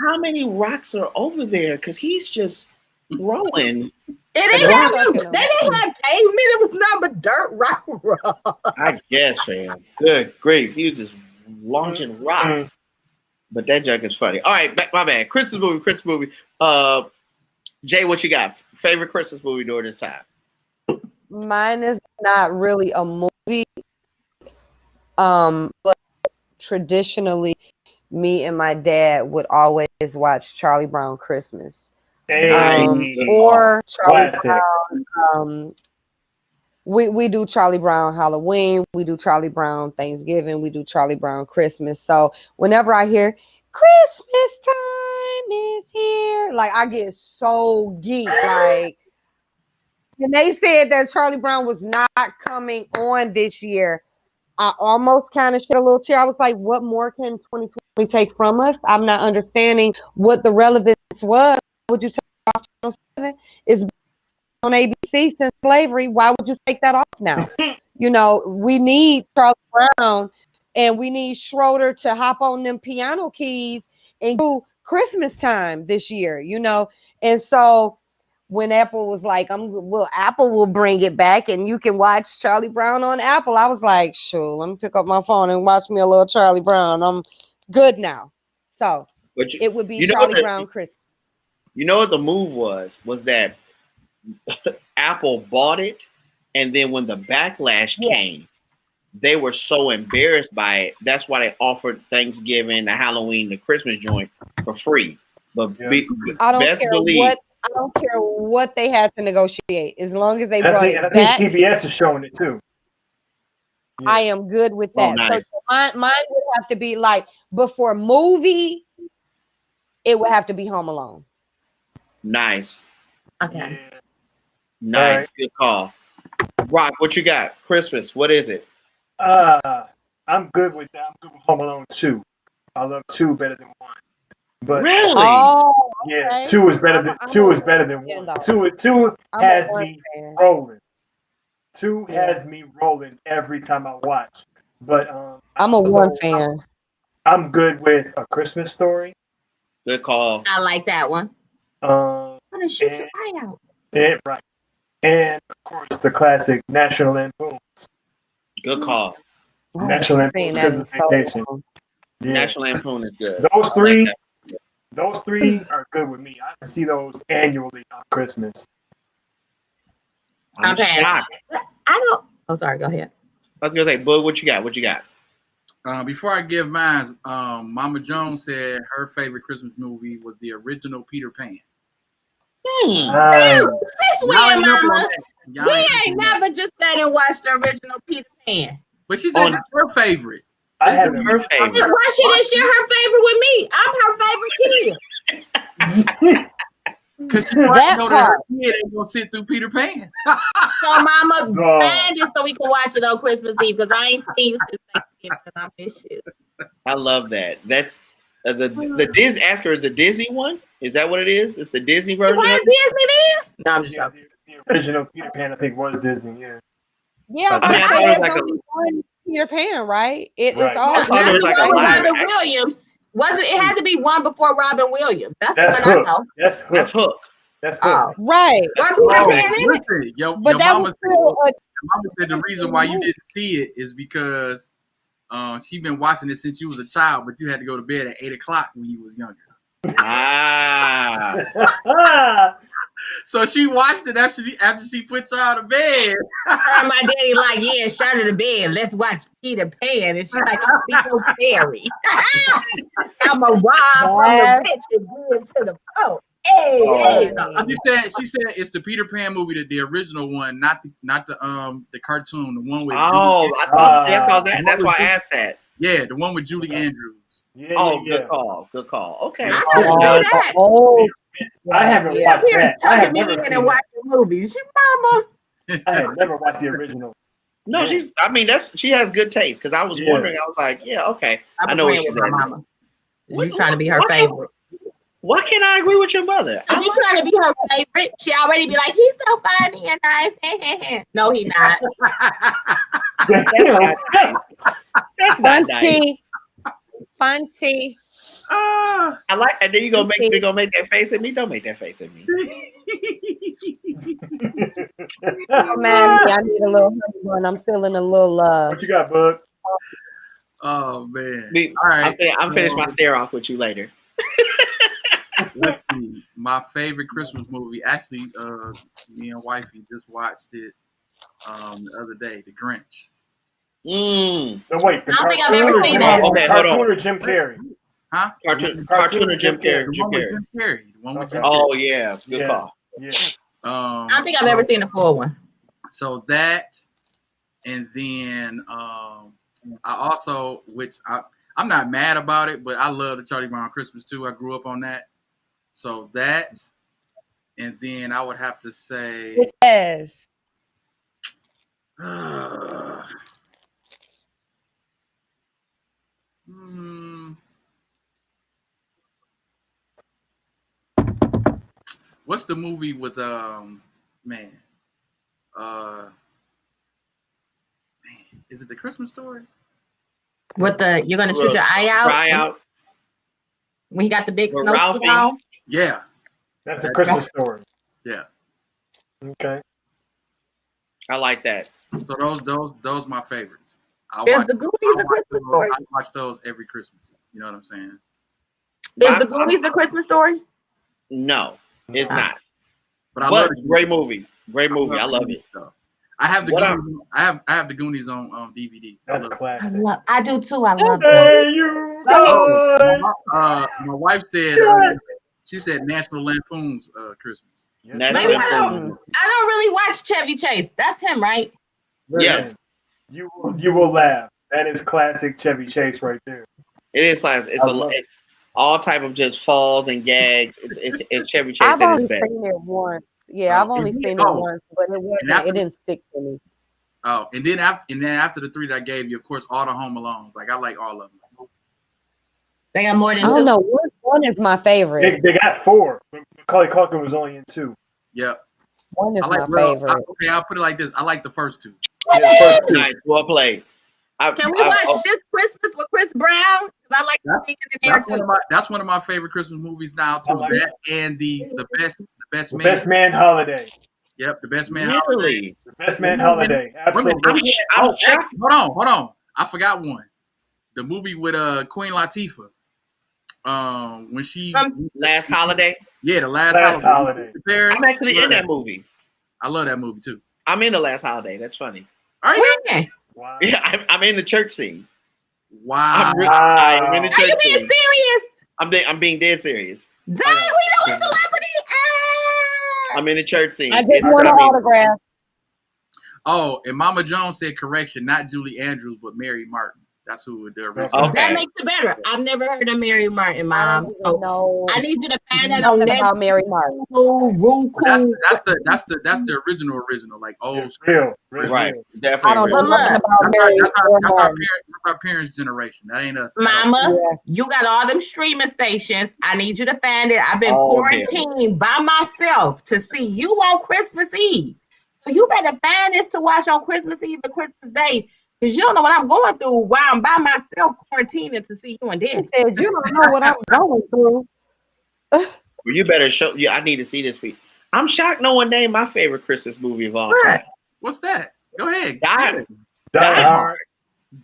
how many rocks are over there? Because he's just throwing. They didn't have pavement. It was nothing but dirt rock. I guess, fam. Good grief. He was just launching rocks. But that joke is funny. All right, my bad. Christmas movie. Jay, what you got? Favorite Christmas movie during this time? Mine is not really a movie. But traditionally, me and my dad would always watch Charlie Brown Christmas. Or Charlie Brown. We do Charlie Brown Halloween, we do Charlie Brown Thanksgiving, we do Charlie Brown Christmas. So whenever I hear Christmas time is here, like I get so geeked. Like when they said that Charlie Brown was not coming on this year, I almost kind of shed a little tear. I was like, what more can 2020 take from us? I'm not understanding what the relevance was. Would you take off Channel 7? It's on ABC since slavery. Why would you take that off now? We need Charlie Brown and we need Schroeder to hop on them piano keys and do Christmas time this year, And so when Apple was like, Apple will bring it back and you can watch Charlie Brown on Apple. I was like, sure, let me pick up my phone and watch me a little Charlie Brown. I'm good now. So it would be Charlie Brown Christmas. You know what the move was that Apple bought it, and then when the backlash came, they were so embarrassed by it. That's why they offered Thanksgiving, the Halloween, the Christmas joint for free. But I don't best care believe. I don't care what they had to negotiate, as long as they I brought think, it I back. think PBS is showing it too. Yeah. I am good with that. Nice. So mine would have to be like before movie. It would have to be Home Alone. Nice. Okay. Yeah. Nice. Right. Good call. Rock, what you got? Christmas. What is it? I'm good with that. I'm good with Home Alone 2. I love 2 better than 1. But Really? Oh, yeah, okay. 2 is better than I'm 2 a is better than fan, 1. though. 2 I'm a has one me fan. rolling. 2 Yeah. has me rolling every time I watch. But I'm a one fan. I'm good with A Christmas Story. Good call. I like that one. Um, I'm gonna shoot your eye out. yeah, right. And of course the classic National Lampoons. Good call. National Lampoon's Christmas Vacation. Yeah. National Lampoon is good. Those I three, like those 3 are good with me. I see those annually on Christmas. I'm shocked. I don't. Oh, sorry. Go ahead. I was gonna say, Boog, what you got? What you got? Before I give mine, Mama Jones said her favorite Christmas movie was the original Peter Pan. This weird, Mama. Y'all We ain't ain't never just sat and watched the original Peter Pan. But she said that's her favorite. I have her favorite. Why she didn't share her favorite with me? I'm her favorite kid. Because she might know that her kid ain't gonna sit through Peter Pan. So, Mama, find it so we can watch it on Christmas Eve because I ain't seen you since Thanksgiving and I miss you. I love that. That's the Disney. Ask her, is the Disney one? Is that what it is? It's the Disney version. Why is Disney there? No, I'm just Yeah, joking. the original Peter Pan, I think, was Disney. Yeah. Yeah, I mean, I but thought it was there's like only one Peter Pan, right? Right. It's all I thought it was like a one with live Robin action. Williams. Wasn't it? Had to be one before Robin Williams. That's That's the one Hook. I know. That's Hook. That's Hook. That's Hook. Oh, right. one Peter Pan in it. Listen, your But that mama was still said the reason why you didn't see it is because she been watching it since you was a child, but you had to go to bed at 8 o'clock when you was younger. So she watched it after she put y'all to bed. Her and my daddy like, yeah, shut her to bed. Let's watch Peter Pan. And she's like, I'm so scary. I'm a rob from the rich and give to the poor. Hey, She said it's the Peter Pan movie, the original one, not the cartoon, the one with Oh, I thought that's why I asked that. Yeah, the one with Julie Andrews. Yeah, Good call. Good call. Okay. I never see that. I haven't watched that. I have never seen and watch the movies. Mama. I have never watched the original. No, she has good taste because I was wondering. I was like, yeah, okay. I know what she's at. Mama. You trying to be her favorite? Why can't I agree with your mother? If you trying to be her favorite, she already be like, he's so funny and nice. No, he not. That's not nice. Fancy. I like, and then you're gonna make that face at me. Don't make that face at me. Oh man, I need a little honey bun. I'm feeling a little What you got, Bud? Oh man. All right. I'm finished my stare off with you later. Let's see. My favorite Christmas movie. Actually, me and wifey just watched it the other day, The Grinch. No, wait. I don't think I've ever seen that. Okay, hold on. Cartoon or Jim Carrey? Huh? Cartoon or Jim Carrey? The one with Jim Carrey. The one with Jim Carrey. Oh yeah, good call. Yeah. I don't think I've ever seen the full one. So that, and then I also, which I'm not mad about it, but I love the Charlie Brown Christmas too. I grew up on that. So that, and then I would have to say yes. What's the movie with is it The Christmas Story? What you're gonna shoot your eye out? Try out. When he got the big snow Ralphie. on? Yeah. That's a Christmas story. Yeah. Okay. I like that. So those my favorites. Is the Goonies a Christmas story? I watch those every Christmas. You know what I'm saying? Is the Goonies a Christmas story? No, it's not. But I love it. Great movie. Great movie. I love it. I have the Goonies. I have the Goonies on DVD. That's classic. I do too. I love Hey, them. you Oh, guys. my wife said she said National Lampoon's Christmas. National Maybe I Lampoon. don't really watch Chevy Chase. That's him, right? Yes. You will laugh. That is classic Chevy Chase right there. It is like it's all type of just falls and gags. It's Chevy Chase I've at only his best. seen it once. Yeah, I've only seen it once, but it didn't stick to me. Oh, and then after the three that I gave you, of course, all the Home Alones. Like I like all of them. They got more than I two. don't know. One is my favorite. They got 4. Macaulay Culkin was only in 2. Yep. One is my favorite. Okay, I'll put it like this. I like the first 2. Yeah, the first 2. Nice, well played. Can we watch This Christmas with Chris Brown? Because I like to sing in there too. That's one of my favorite Christmas movies now too. Like that and the best man. Best Man Holiday. Yep, the Best Man Holiday. The Best Man Holiday. Absolutely. Hold on. I forgot one. The movie with Queen Latifah. When she Last Holiday. Yeah, the last holiday. I'm actually in that movie. I love that movie too. I'm in The Last Holiday. That's funny. Are you? Wow. Yeah, I'm in the church scene. Wow. I'm in the church Are you being scene. serious? I'm being dead serious. Dang, we know a celebrity. I'm in the church scene. I just want an autograph. Oh, and Mama Jones said correction, not Julie Andrews, but Mary Martin. That's who the original. Okay. That makes it better. I've never heard of Mary Martin, Mom. So I need you to find that on Netflix. Netflix. About Mary Martin. That's the original, like old Real. Right. I Definitely. don't know real. nothing about Mary Martin. that's our parents' generation. That ain't us. Mama, Yeah. you got all them streaming stations. I need you to find it. I've been Oh, quarantined by myself to see you on Christmas Eve. So you better find this to watch on Christmas Eve and Christmas Day. Because you don't know what I'm going through while I'm by myself quarantining to see you and Daddy. Said, you don't know what I'm going through. Well, you better show. Yeah, I need to see this week. I'm shocked no one named my favorite Christmas movie of all time. What's that? Go ahead. Die Hard.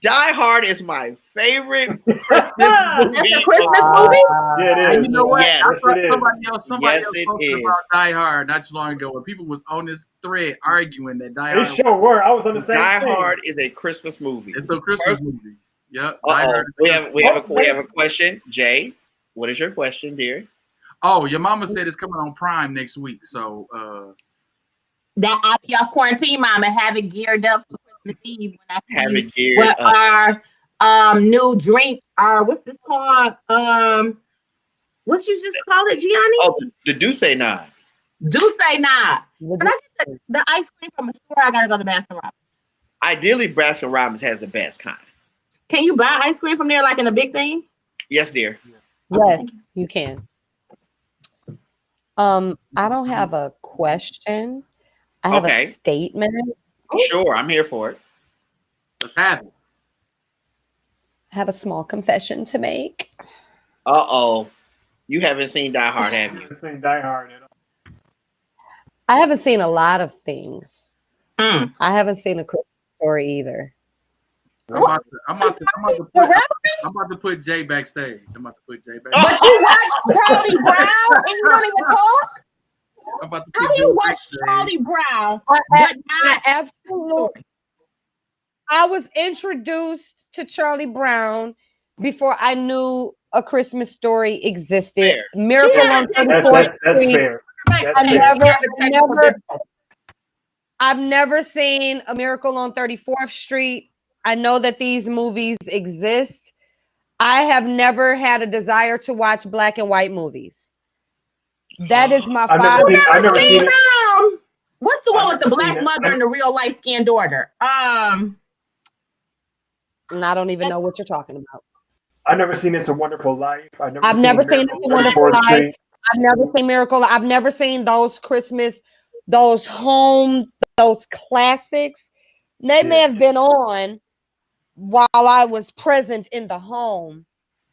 Die Hard is my favorite Christmas That's movie. a Christmas movie? Yeah, it And is. you know what? Yes, I saw it is. somebody Yes, else it posted is. about Die Hard not too long ago when people was on this thread arguing that Die They Hard sure were. I was on the same Die thing. Hard is a Christmas movie. it's a Christmas movie. Yep. Die Uh-oh. Hard. We have a question. Jay, what is your question, dear? Oh, your mama said it's coming on Prime next week. So That I'll be off quarantine, Mom, and have it geared up for Christmas Eve when I Have see it geared what up. our new drink what's this called? What's you just call it, Gianni? Oh, the Do Say Nine. Do say not. When I get the ice cream from a store, I gotta go to Baskin Robbins. Ideally, Baskin Robbins has the best kind. Can you buy ice cream from there like in a big thing? Yes, dear. Yes, you can. I don't have a question. I have Okay. a statement. Sure, I'm here for it. let's have it. I have a small confession to make. Uh-oh. You haven't seen Die Hard, have you? I haven't seen Die Hard at all. I haven't seen a lot of things. Mm. I haven't seen a Christmas Story either. I'm about to put Jay backstage. I'm about to put Jay backstage. But you watch Charlie Brown and you don't even talk? I'm about to put How do Jay you watch backstage. Charlie Brown? I But not absolutely. I was introduced to Charlie Brown before I knew A Christmas Story existed. Fair. Miracle Yeah, on that's 34th That's Street. fair. I've never seen A Miracle on 34th Street. I know that these movies exist. I have never had a desire to watch black and white movies. That is my I've never father. seen- I've never seen it. What's the one I've with the never seen black it. mother and the real light skinned daughter? And I don't even know what you're talking about. I've never seen It's a Wonderful Life. I've never seen It's a Wonderful Fourth Life. Street. I've never seen Miracle. I've never seen those Christmas, those classics. They may have been on while I was present in the home.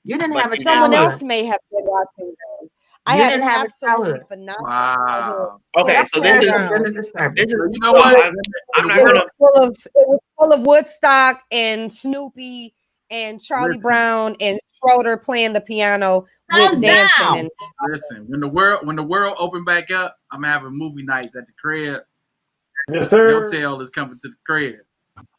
You didn't But have a Someone childhood. else may have been watching them. I You had didn't an have a absolutely childhood. phenomenal Wow. Okay, so this is You know what? I'm not It gonna was full of Woodstock and Snoopy and Charlie Listen. Brown and Schroeder playing the piano Thumbs dancing down. and Listen, when the world open back up, I'm having movie nights at the crib. Yes, sir. Hotel is coming to the crib.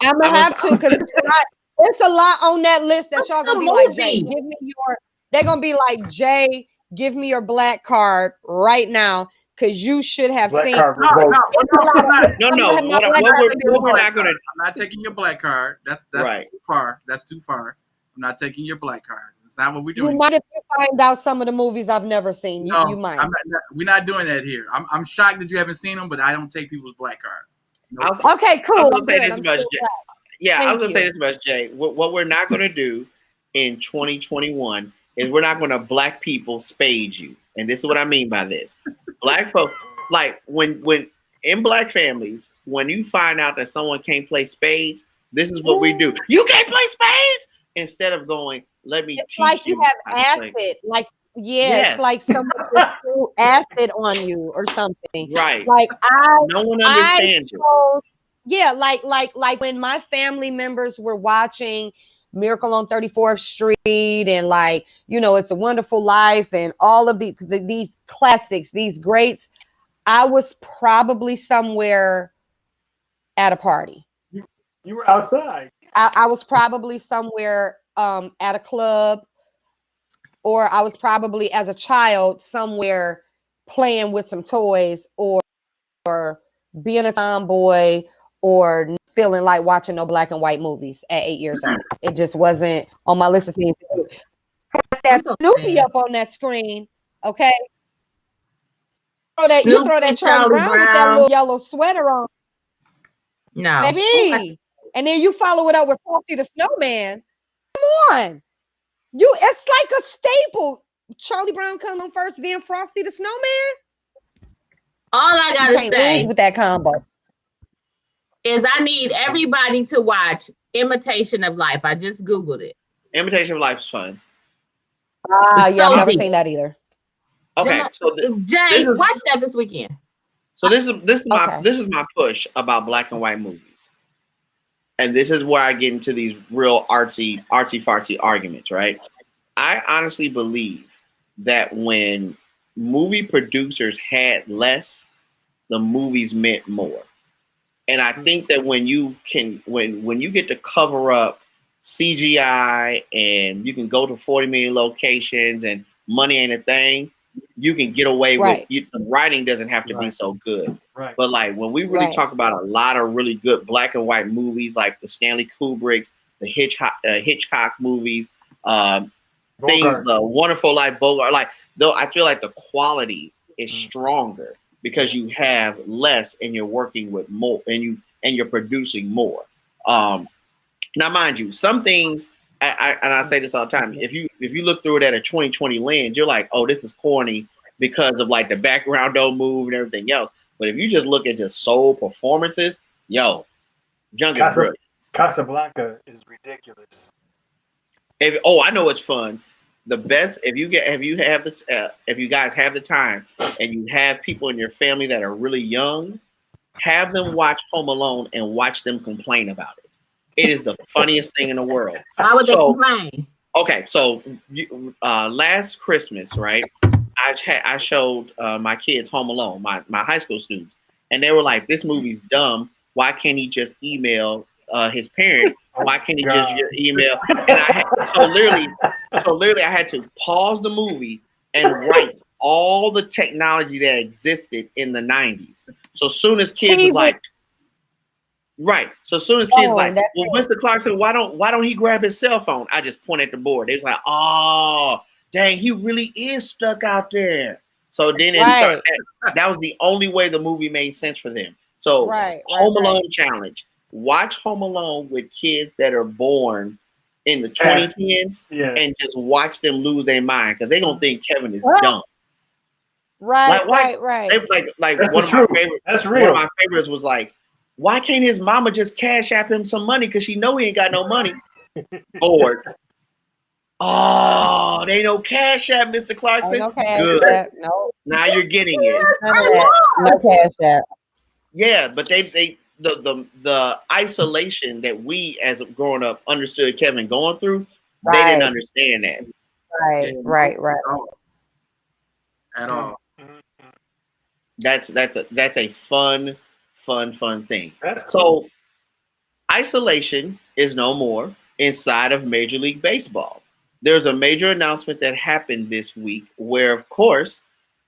I'm gonna have to because it's a lot on that list that y'all gonna be like, Jay, give me your. They're gonna be like, Jay, give me your black card right now because you should have Black seen. card revoked. No. What we're not gonna. I'm not taking your black card. That's Right. too far. That's too far. I'm not taking your black card. That's not what we're doing. You might if you find out some of the movies I've never seen. You might. We're not doing that here. I'm shocked that you haven't seen them, but I don't take people's black card. Nope. Okay, cool. I was gonna say this about Jay. Yeah, I was gonna you. say this about Jay. What we're not gonna do in 2021 is we're not gonna black people spade you, and this is what I mean by this. Black folks, like when in black families, when you find out that someone can't play spades, this is what we do. You can't play spades instead of going. Let me. It's like you have acid, like it's like someone just threw acid on you or something. Right. Like no one understands you. Yeah, like when my family members were watching Miracle on 34th Street and like, It's a Wonderful Life and all of these classics, these greats, I was probably somewhere at a party. You were outside. I was probably somewhere at a club, or I was probably as a child somewhere playing with some toys or being a tomboy or feeling like watching no black and white movies at 8 years old. It just wasn't on my list of things to do. That Snoopy up on that screen, okay? You throw that Charlie Brown with that little yellow sweater on. No. Baby. And then you follow it up with Frosty the Snowman. Come on. It's like a staple. Charlie Brown come on first, then Frosty the Snowman. All I gotta say with that combo is I need everybody to watch Imitation of Life. I just Googled it. Imitation of Life is fun. I've never seen that either. Okay, Jay, watch that this weekend. So this is my push about black and white movies, and this is where I get into these real artsy fartsy arguments. Right? I honestly believe that when movie producers had less, the movies meant more. And I think that when you get to cover up CGI and you can go to 40 million locations and money ain't a thing, you can get away with the writing doesn't have to be so good. Right. But like when we really talk about a lot of really good black and white movies, like the Stanley Kubricks, the Hitchcock movies, things, the Wonderful Life, Bogart, like though I feel like the quality is stronger because you have less and you're working with more and you're producing more. Now, mind you, some things, I say this all the time. If you look through it at a 2020 lens, you're like, oh, this is corny because of like the background don't move and everything else. But if you just look at just soul performances, yo, junk is brilliant. Casablanca is ridiculous. I know it's fun. The best if you guys have the time and you have people in your family that are really young, have them watch Home Alone and watch them complain about it. It is the funniest thing in the world. Why would they complain? Okay, so last Christmas, right? I showed my kids Home Alone, my high school students, and they were like, "This movie's dumb. Why can't he just email his parent? Why can't he just email?" And so literally, I had to pause the movie and write all the technology that existed in the 90s. So soon as kids was like, So as soon as kids well, Mr. Clarkson, why don't he grab his cell phone? I just point at the board. They was like, oh, dang, he really is stuck out there. So then it started, that was the only way the movie made sense for them. So Home Alone challenge. Watch Home Alone with kids that are born in the 2010s and just watch them lose their mind because they're going to think Kevin is dumb. Right. Like one of my favorites. That's real. One of my favorites was like, why can't his mama just cash app him some money because she know he ain't got no money? Bored. Oh, they no cash app, Mr. Clarkson. No cash app. No. Now you're getting it. No cash app. Yeah, but the isolation that we as growing up understood Kevin going through, they didn't understand that. Right, Yeah, right, right. At all. That's a fun thing. That's So isolation is no more inside of Major League Baseball. There's a major announcement that happened this week where, of course,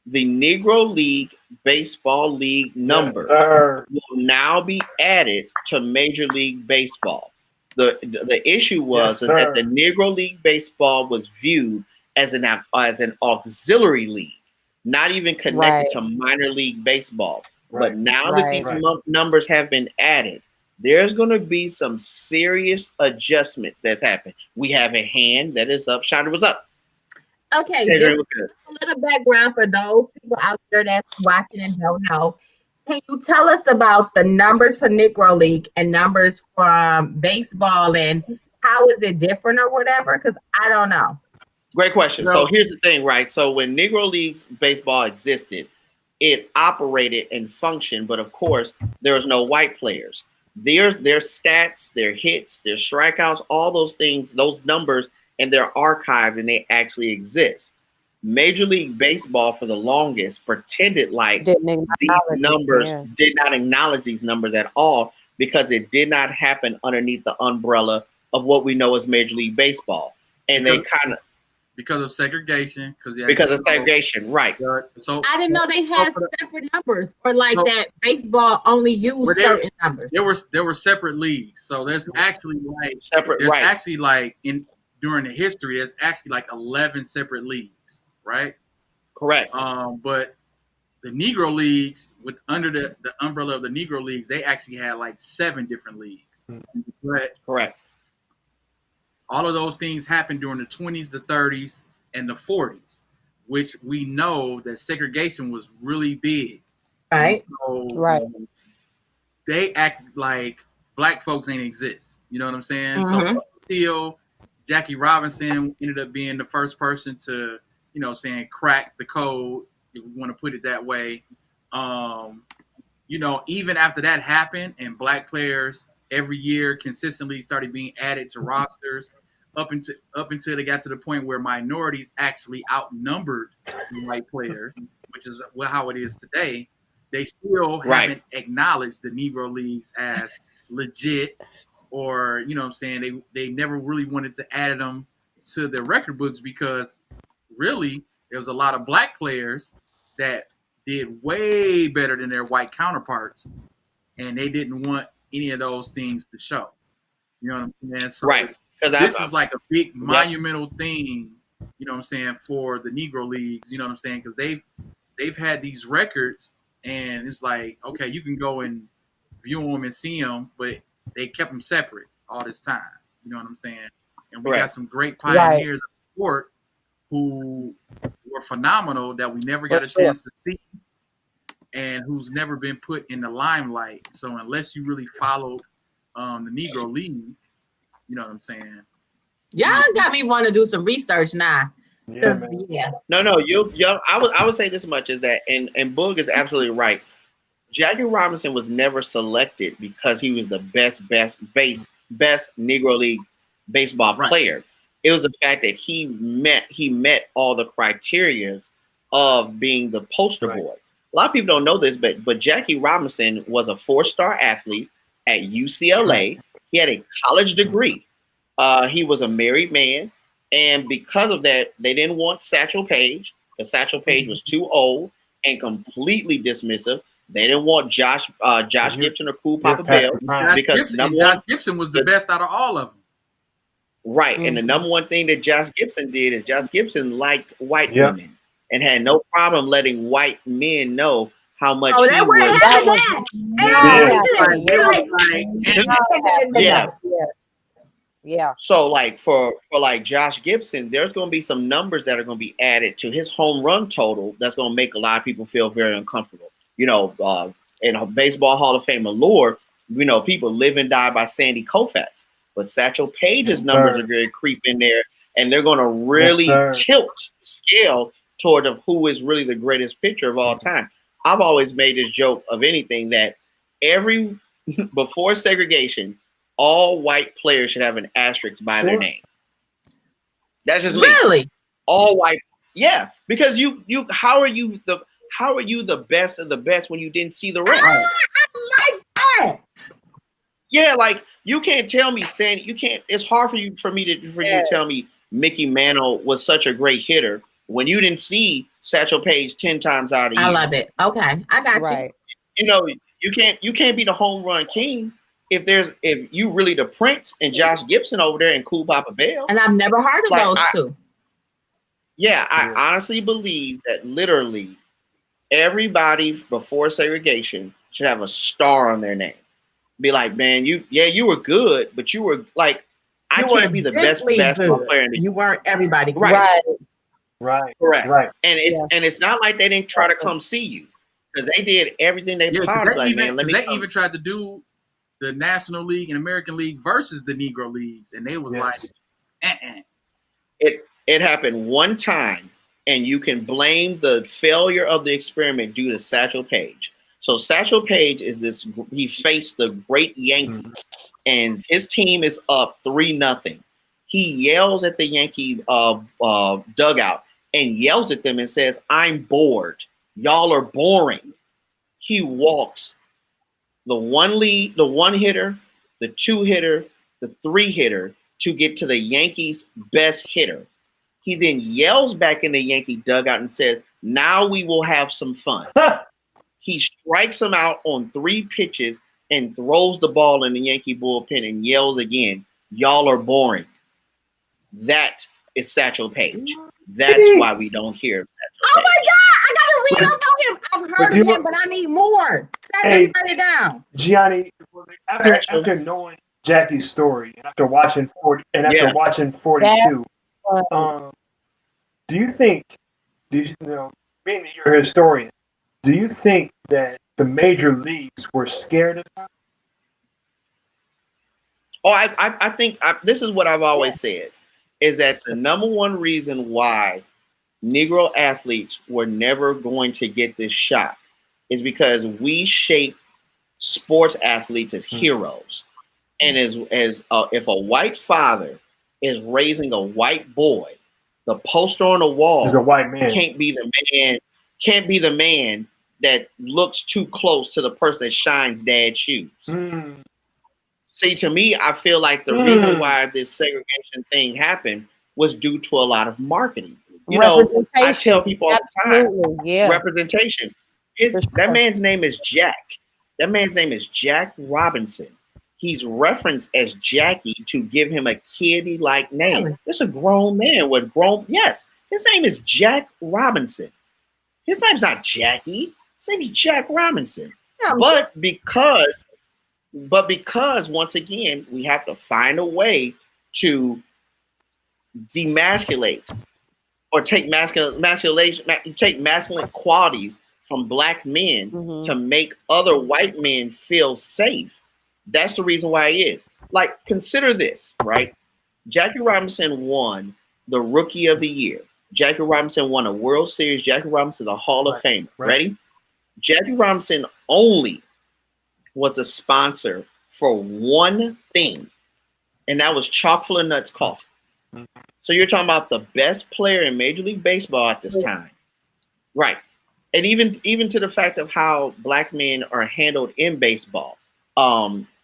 the Negro League Baseball League numbers will now be added to Major League Baseball. The issue was that the Negro League Baseball was viewed as an auxiliary league, not even connected to minor league baseball. But now that these numbers have been added, there's going to be some serious adjustments that's happened. We have a hand that is up. Chandra, what's up? Okay, just a little background for those people out there that's watching and don't know. Can you tell us about the numbers for Negro League and numbers from baseball, and how is it different or whatever? Because I don't know. Great question. So here's the thing, right? So when Negro League baseball existed, it operated and functioned, but of course, there was no white players. Their stats, their hits, their strikeouts, all those things, those numbers, and they're archived and they actually exist. Major League Baseball for the longest pretended like these numbers did not acknowledge these numbers at all because it did not happen underneath the umbrella of what we know as Major League Baseball. And they kind of because of segregation, because of segregation, right? So I didn't know they had separate numbers, or like that baseball only used certain numbers. There were separate leagues, so there's actually like separate. There's actually like during the history, there's actually like 11 separate leagues, right? Correct. But the Negro leagues, with under the umbrella of the Negro leagues, they actually had like 7 different leagues. But correct. All of those things happened during the 20s, the 30s, and the 40s, which we know that segregation was really big. Right. So, they act like black folks ain't exist. You know what I'm saying? Mm-hmm. So until Jackie Robinson ended up being the first person to, crack the code, if we want to put it that way. Even after that happened and black players every year consistently started being added to rosters up until they got to the point where minorities actually outnumbered white players, which is how it is today. They still haven't acknowledged the Negro Leagues as legit, or they never really wanted to add them to their record books because really there was a lot of black players that did way better than their white counterparts, and they didn't want any of those things to show. You know what I'm saying? So this is like a big monumental thing, for the Negro Leagues, you know what I'm saying? Because they've had these records, and it's like, okay, you can go and view them and see them, but they kept them separate all this time. You know what I'm saying? And we got some great pioneers of the sport who were phenomenal that we never got a chance to see, and who's never been put in the limelight. So unless you really followed the Negro League, you know what I'm saying? Y'all got me want to do some research now. No, I would say this much is that, and Boog is absolutely right. Jackie Robinson was never selected because he was the best Negro League baseball player. It was the fact that he met all the criteria of being the poster boy. A lot of people don't know this, but Jackie Robinson was a 4-star athlete at UCLA. He had a college degree. He was a married man, and because of that, they didn't want Satchel Paige because Satchel Paige was too old and completely dismissive. They didn't want Josh Gibson or Cool Papa Bell because Josh Gibson was the best out of all of them. Right, and the number one thing that Josh Gibson did is Josh Gibson liked white women and had no problem letting white men know how much he was. Yeah. So like for like Josh Gibson, there's going to be some numbers that are going to be added to his home run total that's going to make a lot of people feel very uncomfortable. In a baseball Hall of Fame lore, people live and die by Sandy Koufax. But Satchel Paige's numbers are going to creep in there, and they're going to really tilt the scale toward of who is really the greatest pitcher of all time. I've always made this joke of anything that before segregation, all white players should have an asterisk by their name. That's just really. All white. Yeah, because you how are you the best of the best when you didn't see the rest? I like that. Yeah, like you can't tell me Sandy. You can't. It's hard for you to tell me Mickey Mantle was such a great hitter when you didn't see Satchel Paige 10 times out of the year. I love it. Okay, I got Right. You know, you can't be the home run king if you really the Prince and Josh Gibson over there and Cool Papa Bell. And I've never heard of those two. Yeah, I honestly believe that literally everybody before segregation should have a star on their name. Be like, man, you were good, but you were like, I can't be the best basketball player in the You weren't everybody. Right. Correct. Right. And it's not like they didn't try to come see you because they did everything they possibly. They even tried to do the National League and American League versus the Negro Leagues, and they was like, It happened one time, and you can blame the failure of the experiment due to Satchel Paige. So Satchel Paige he faced the great Yankees, and his team is up 3-0. He yells at the Yankee dugout and yells at them and says, "I'm bored. Y'all are boring." He walks the one hitter, the 2-hitter, the 3-hitter to get to the Yankees' best hitter. He then yells back in the Yankee dugout and says, "Now we will have some fun." He strikes him out on 3 pitches and throws the ball in the Yankee bullpen and yells again, "Y'all are boring." That is Satchel Paige. That's why we don't hear Satchel Paige. My God, I gotta read up on him. I've heard of him, but I need more. Write it down. Gianni, after knowing Jackie's story and after watching 42, do you think, being that you're a historian, do you think that the major leagues were scared of him? Oh, I think this is what I've always said, is that the number one reason why Negro athletes were never going to get this shot is because we shape sports athletes as heroes. And if a white father is raising a white boy, the poster on the wall is a white man. Can't be the man that looks too close to the person that shines dad's shoes. See, to me, I feel like the reason why this segregation thing happened was due to a lot of marketing. You know, I tell people all the time, representation. That man's name is Jack. That man's name is Jack Robinson. He's referenced as Jackie to give him a kiddie-like name. Really? It's a grown man with yes. His name is Jack Robinson. His name's not Jackie. His name is Jack Robinson. Yeah, but because once again, we have to find a way to demasculate or take masculine qualities from black men to make other white men feel safe. That's the reason why it is. Like, consider this, right? Jackie Robinson won the Rookie of the Year. Jackie Robinson won a World Series. Jackie Robinson is a Hall of Famer. Right. Ready? Jackie Robinson only was a sponsor for one thing, and that was Chock-full of Nuts Coffee. So you're talking about the best player in Major League Baseball at this time. Right. And even to the fact of how black men are handled in baseball.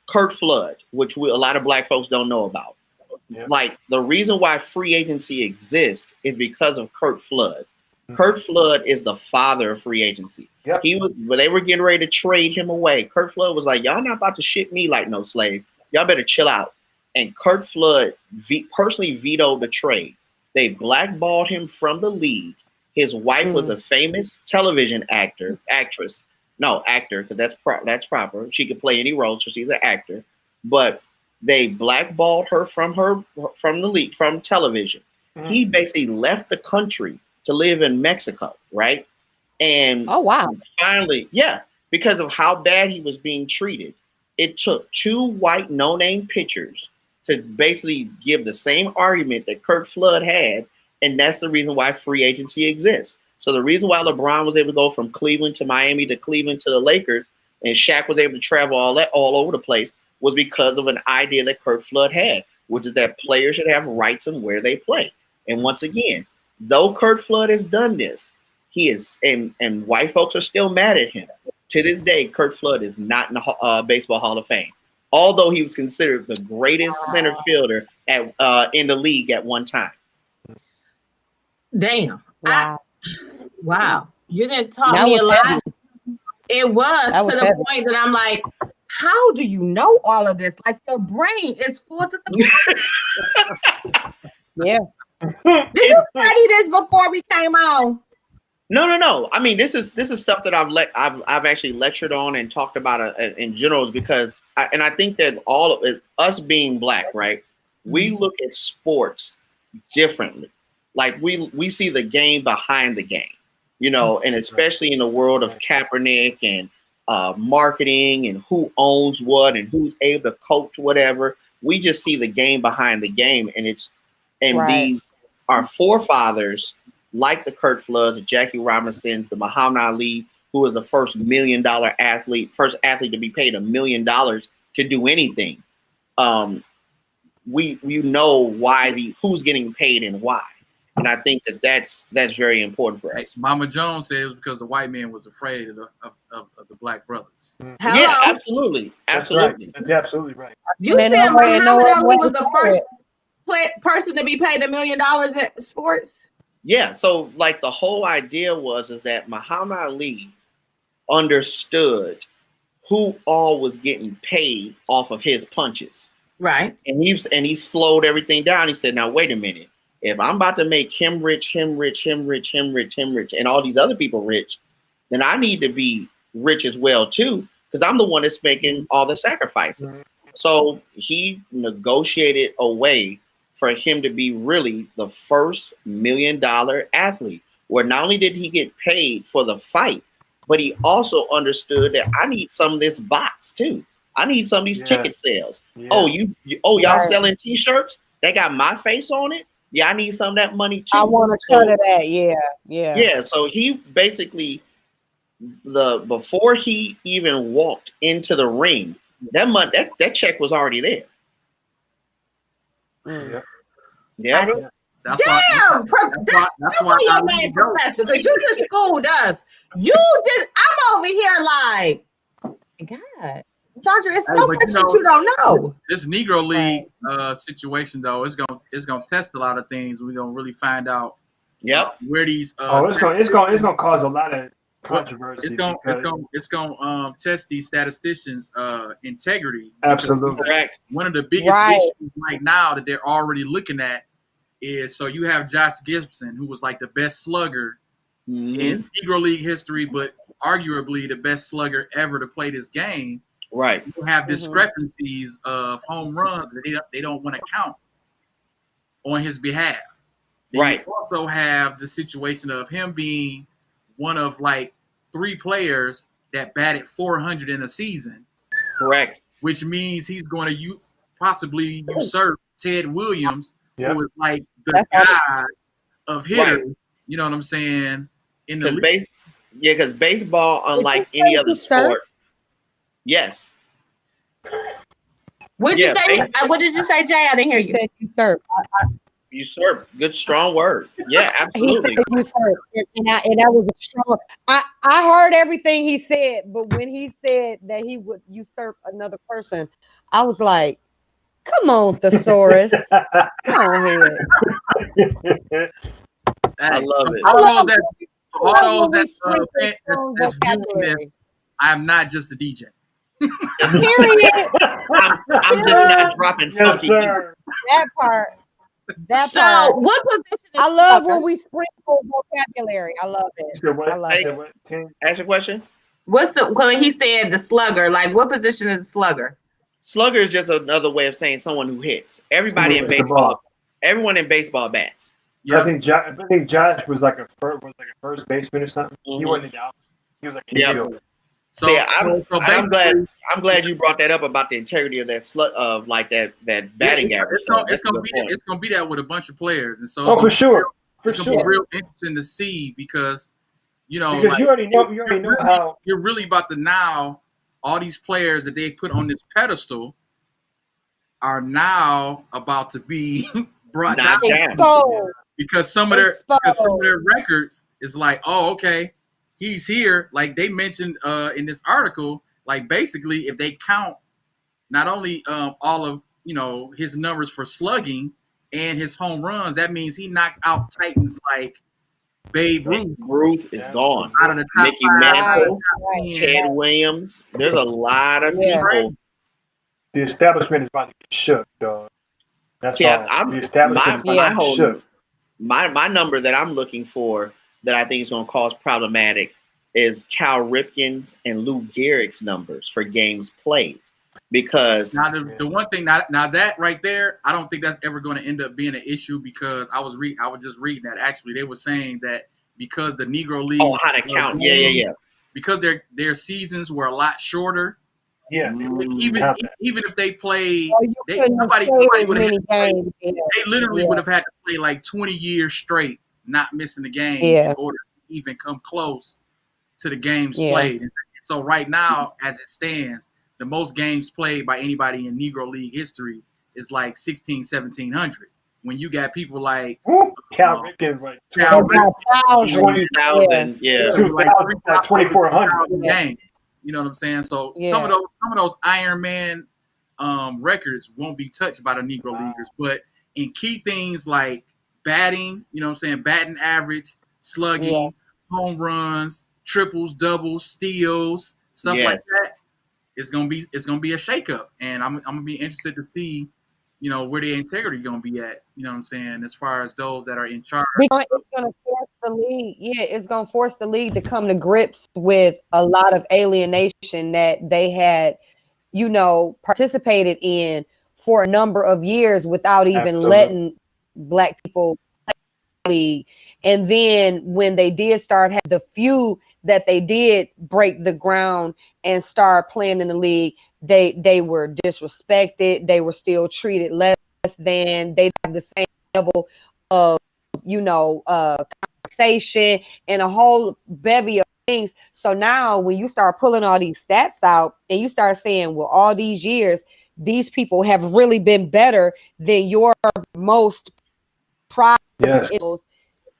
Curt Flood, which a lot of black folks don't know about. Yeah. Like, the reason why free agency exists is because of Curt Flood. Curt Flood is the father of free agency. Yep. When they were getting ready to trade him away, Curt Flood was like, "Y'all not about to shit me like no slave. Y'all better chill out." And Curt Flood personally vetoed the trade. They blackballed him from the league. His wife was a famous television actress. No, actor, because that's proper. She could play any role, so she's an actor. But they blackballed her from the league, from television. He basically left the country to live in Mexico, right? And finally, because of how bad he was being treated, it took 2 white no-name pitchers to basically give the same argument that Curt Flood had, and that's the reason why free agency exists. So the reason why LeBron was able to go from Cleveland to Miami to Cleveland to the Lakers, and Shaq was able to travel all over the place, was because of an idea that Curt Flood had, which is that players should have rights in where they play. And once again, though Kurt Flood has done this, he is, and white folks are still mad at him. To this day, Kurt Flood is not in the Baseball Hall of Fame, although he was considered the greatest center fielder at in the league at one time. Damn. Wow. Wow. You didn't talk me a lot. It was to the point that I'm like, how do you know all of this? Like your brain is full to the Yeah. Did you study this before we came on? No. I mean, this is stuff that I've actually lectured on and talked about in general, because I think that all of it, us being black, right? We look at sports differently. Like we see the game behind the game, you know, and especially in the world of Kaepernick and marketing and who owns what and who's able to coach whatever. We just see the game behind the game, and these our forefathers, like the Kurt Floods, the Jackie Robinsons, the Muhammad Ali, who was the first $1 million athlete, first athlete to be paid $1 million to do anything. We know why who's getting paid and why. And I think that's very important for us. Mama Jones said it was because the white man was afraid of the black brothers. Hello? Yeah, absolutely. Absolutely. That's absolutely right. You said Muhammad Ali was the first person to be paid $1 million at sports? Yeah, so like the whole idea is that Muhammad Ali understood who all was getting paid off of his punches. Right. And he slowed everything down. He said, now wait a minute. If I'm about to make him rich, and all these other people rich, then I need to be rich as well too, because I'm the one that's making all the sacrifices. So he negotiated a way for him to be really the first $1 million athlete, where not only did he get paid for the fight, but he also understood that I need some of this box too. I need some of these ticket sales. Yeah. Y'all selling T-shirts? They got my face on it. Yeah, I need some of that money too. I want a cut of that. Yeah. So he basically, before he even walked into the ring, that check was already there. Yeah. That's why your name, Professor, because you just schooled us. I'm over here like, God. Sandra, it's so much that you don't know. This Negro League situation, though, it's gonna test a lot of things. We're gonna really find out. Where these it's gonna cause a lot of controversy. It's gonna test these statisticians' integrity. Absolutely. Correct. One of the biggest issues right now that they're already looking at is, so you have Josh Gibson, who was like the best slugger in Negro League history, but arguably the best slugger ever to play this game. Right. You have discrepancies of home runs that they don't want to count on his behalf. And you also have the situation of him being one of like 3 players that batted 400 in a season. Correct. Which means he's going to possibly usurp Ted Williams, who is like the guy of hitters. Right. You know what I'm saying? In the league. Because baseball, unlike any other sport. Yes. What did you say? What did you say, Jay? I didn't hear you. Said usurp. Usurp. Good, strong word. Yeah, absolutely. He said usurp. And that was a strong. I heard everything he said, but when he said that he would usurp another person, I was like, "Come on, thesaurus. Come on here." I love it. All those that's viewing this, I'm not just a DJ. Period. I'm just not dropping funky beats. That part. So, what position? I love when we sprinkle vocabulary. I love it. I love it. Ask your question. When he said the slugger, like what position is a slugger? Slugger is just another way of saying someone who hits. Everybody in baseball, everyone in baseball bats. Yeah. I think Josh was like a first baseman or something. He wasn't out. He was like an infielder. So I'm glad you brought that up about the integrity of that batting average. It's gonna be that with a bunch of players, and so for sure, it's gonna be real interesting to see because you already know how you're really about to now all these players that they put on this pedestal are now about to be brought down. because some of their records is like, oh, okay, he's here. Like they mentioned in this article, like basically if they count not only all of his numbers for slugging and his home runs, that means he knocked out Titans like Babe Ruth. Ruth is gone. Out of the top Mickey 5, Mantle, top 10. Ted Williams. There's a lot of people. The establishment is about to get shook, dog. That's all. The establishment is shook. My number that I'm looking for that I think is going to cause problematic is Cal Ripken's and Lou Gehrig's numbers for games played. Because now the one thing now that right there, I don't think that's ever going to end up being an issue because I was just reading that actually they were saying that because the Negro League how to count because their seasons were a lot shorter. Yeah, even if they played, nobody would have they literally would have had to play like 20 years straight, not missing a game in order to even come close to the games played. So right now, as it stands, the most games played by anybody in Negro League history is like 1700. When you got people like Cal Ripken, like 20,000, 2,400 games. You know what I'm saying? So some of those Iron Man records won't be touched by the Negro Leaguers, but in key things like batting, you know what I'm saying, batting average, slugging, home runs, triples, doubles, steals, stuff like that. It's gonna be a shakeup, and I'm gonna be interested to see, where the integrity gonna be at. You know what I'm saying, as far as those that are in charge. It's gonna force the league. Yeah, it's gonna force the league to come to grips with a lot of alienation that they had, participated in for a number of years without even letting Black people play the league. And then when they did start having the few that they did break the ground and start playing in the league, they were disrespected. They were still treated less than. They have the same level of, conversation and a whole bevy of things. So now when you start pulling all these stats out and you start saying, well, all these years, these people have really been better than your most prized idols,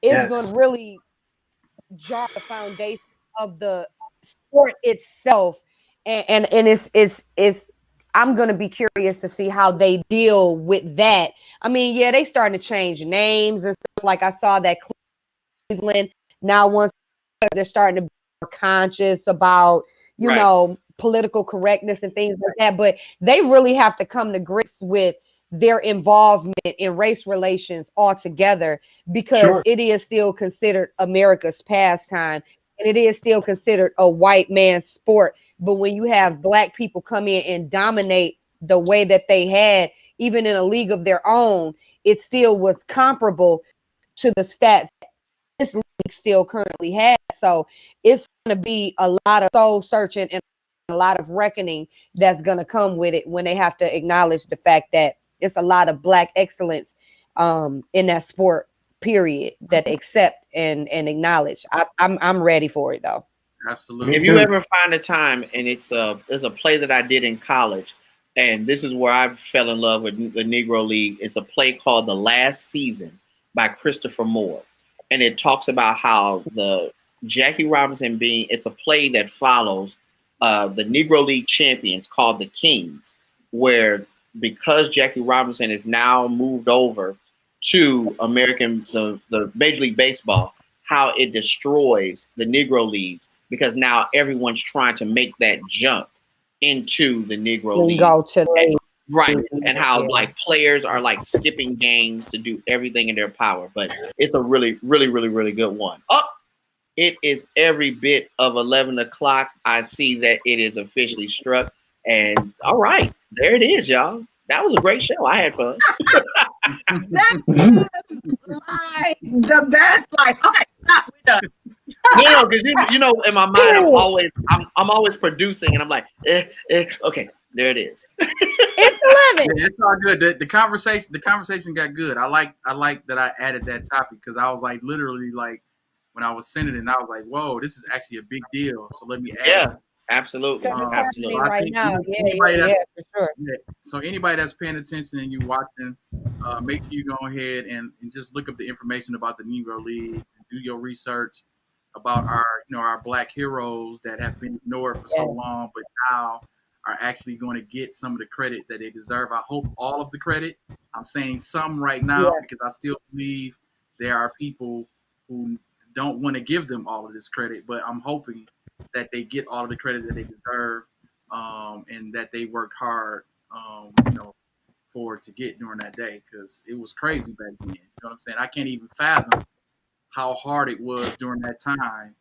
it's going to really jar the foundation of the sport itself, and it's I'm gonna be curious to see how they deal with that. I mean, they starting to change names and stuff. Like I saw that Cleveland now once they're starting to be more conscious about political correctness and things like that, but they really have to come to grips with their involvement in race relations altogether, because it is still considered America's pastime and it is still considered a white man's sport. But when you have Black people come in and dominate the way that they had, even in a league of their own, it still was comparable to the stats this league still currently has. So it's going to be a lot of soul searching and a lot of reckoning that's going to come with it when they have to acknowledge the fact that it's a lot of Black excellence in that sport, period, that accept and acknowledge. I'm ready for it though. Absolutely. If you ever find a time, and it's a play that I did in college, and this is where I fell in love with the Negro League. It's a play called The Last Season by Christopher Moore, and it talks about how the Jackie Robinson it's a play that follows the Negro League champions called the Kings, where because Jackie Robinson is now moved over to the Major League Baseball, how it destroys the Negro Leagues, because now everyone's trying to make that jump into the Negro League. And how like players are like skipping games to do everything in their power. But it's a really, really, really, really good one. It is every bit of 11 o'clock. I see that it is officially struck. And all right, there it is, y'all. That was a great show. I had fun. That is like the best. Like, okay, stop. We're done. No, because in my mind, I'm always producing, and I'm like, okay, there it is. It's 11. It's all good. The conversation got good. I like that I added that topic, because I was like literally like when I was sending it, and I was like, whoa, this is actually a big deal. So let me add. Absolutely. Because it's Absolutely. happening right now. Yeah, for sure. Yeah. So anybody that's paying attention and you watching, make sure you go ahead and just look up the information about the Negro Leagues and do your research about our black heroes that have been ignored for so long, but now are actually going to get some of the credit that they deserve. I hope all of the credit. I'm saying some right now because I still believe there are people who don't want to give them all of this credit, but I'm hoping that they get all of the credit that they deserve. And that they worked hard, for to get during that day, because it was crazy back then. You know what I'm saying? I can't even fathom how hard it was during that time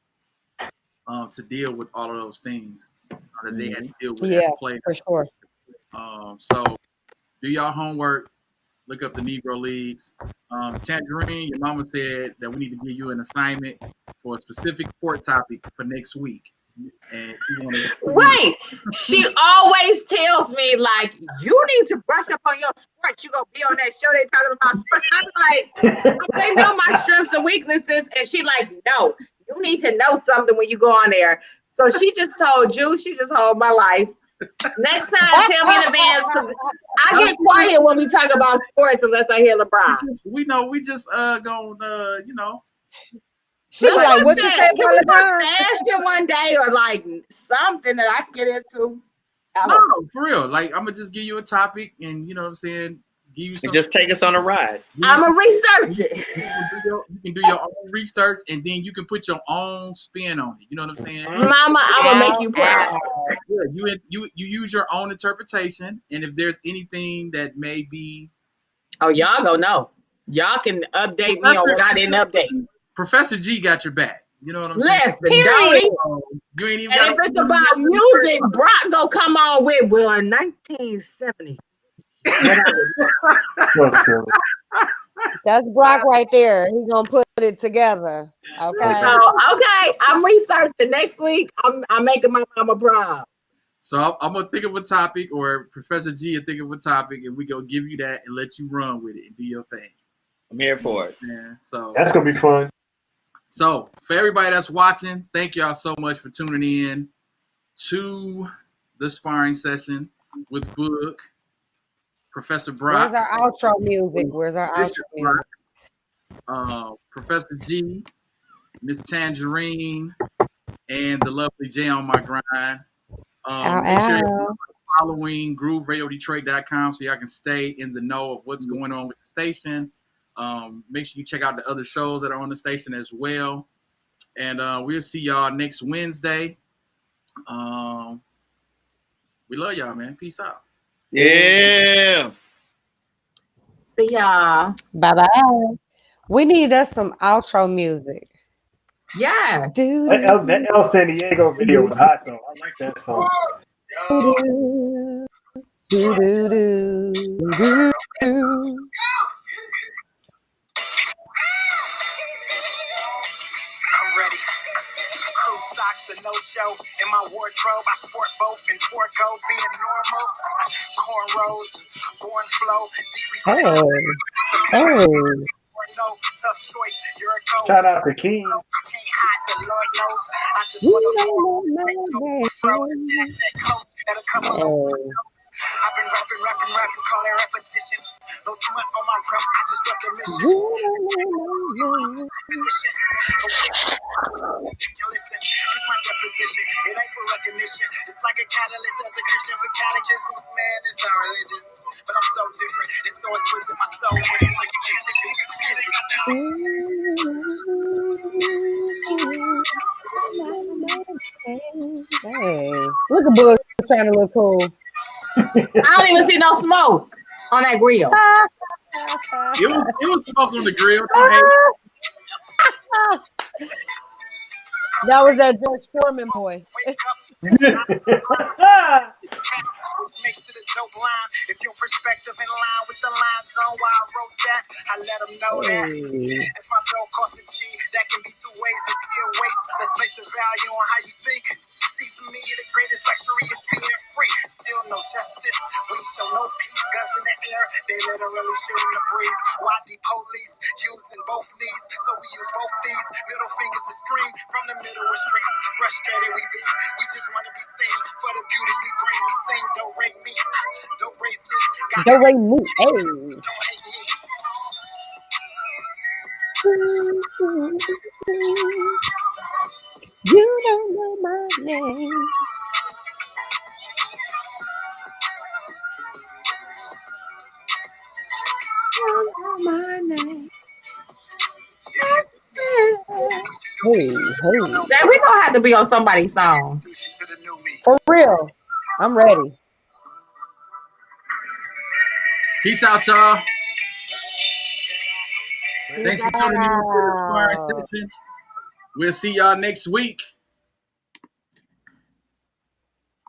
to deal with all of those things that they had to deal with as players. For sure. So do y'all homework. Look up the Negro Leagues. Tangerine, your mama said that we need to give you an assignment for a specific sport topic for next week. And Wait, she always tells me, like, you need to brush up on your sports. You gonna be on that show they talking about sports. I'm like, they know my strengths and weaknesses, and she like, no, you need to know something when you go on there. So she just told my life. Next time, tell me in advance, because I get quiet when we talk about sports unless I hear LeBron. We know we just gonna She's like, what you say about LeBron? Fashion one day, or like something that I can get into. No, for real. Like, I'm gonna just give you a topic, and you know what I'm saying. Give you some. And just take us on a ride. I'm a researcher. You can do your own research, and then you can put your own spin on it. You know what I'm saying? Mama, I'm gonna make you proud. Yeah, you use your own interpretation, and if there's anything that may be, y'all gonna know. Y'all can update me on what I didn't update. Professor G got your back. You know what I'm saying? Listen, don't he? You ain't even. And if it's about music, Brock gonna come on with 1970. That's Brock right there. He's gonna put it together. Okay. So, I'm researching next week. I'm making my mama proud. So I'm gonna think of a topic, or Professor G will think of a topic, and we gonna give you that and let you run with it and do your thing. I'm here for it. Yeah. So that's gonna be fun. So for everybody that's watching, thank y'all so much for tuning in to the Sparring Session with Boog, Professor Brock. Where's our outro music? Professor G, Miss Tangerine, and the lovely Jay on my grind. Make sure you're following GrooveRadioDetroit.com so y'all can stay in the know of what's going on with the station. Make sure you check out the other shows that are on the station as well. And we'll see y'all next Wednesday. We love y'all, man. Peace out. Yeah. See y'all. Bye-bye. We need us some outro music. Yeah. That El San Diego video was hot, though. I like that song. I'm ready. Crew socks and no show. In my wardrobe, I sport both and forego being normal. Cornrows, born flow, no tough choice. You're a goat. Shout out to King. Can't hide the Lord knows. I just want that'll come on. I've been rapping, call it repetition. No smut on my rep, I just rep the mission. Listen, it's my deposition. It ain't for recognition. It's like a catalyst as a Christian for catechisms. Man, it's not religious, but I'm so different. It's so exquisite, my soul. It's like Hey, look at Boog trying to look cool. I don't even see no smoke on that grill. It was smoke on the grill. That was that George Foreman boy. which makes it a dope line. If your perspective in line with the lines on why I wrote that, I let them know that. If my bill costs a G, that can be two ways to see a waste. Let's place the value on how you think. See, to me, the greatest luxury is being free. Still no justice. We show no peace, guns in the air, they literally shooting the breeze. Why the police using both knees? So we use both these middle fingers to scream from the middle of streets. Frustrated we be, we just want to be seen for the beauty we bring. We sing, don't rate me, don't raise me. Don't rate me. Hey. Don't hate me. You don't know my name. My name. Hey. Dad, we gonna have to be on somebody's song. For real. I'm ready. Peace out, y'all. Thanks for tuning in to the Sparring Session. We'll see y'all next week.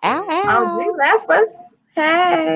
Ow, ow. Oh, they left us. Hey.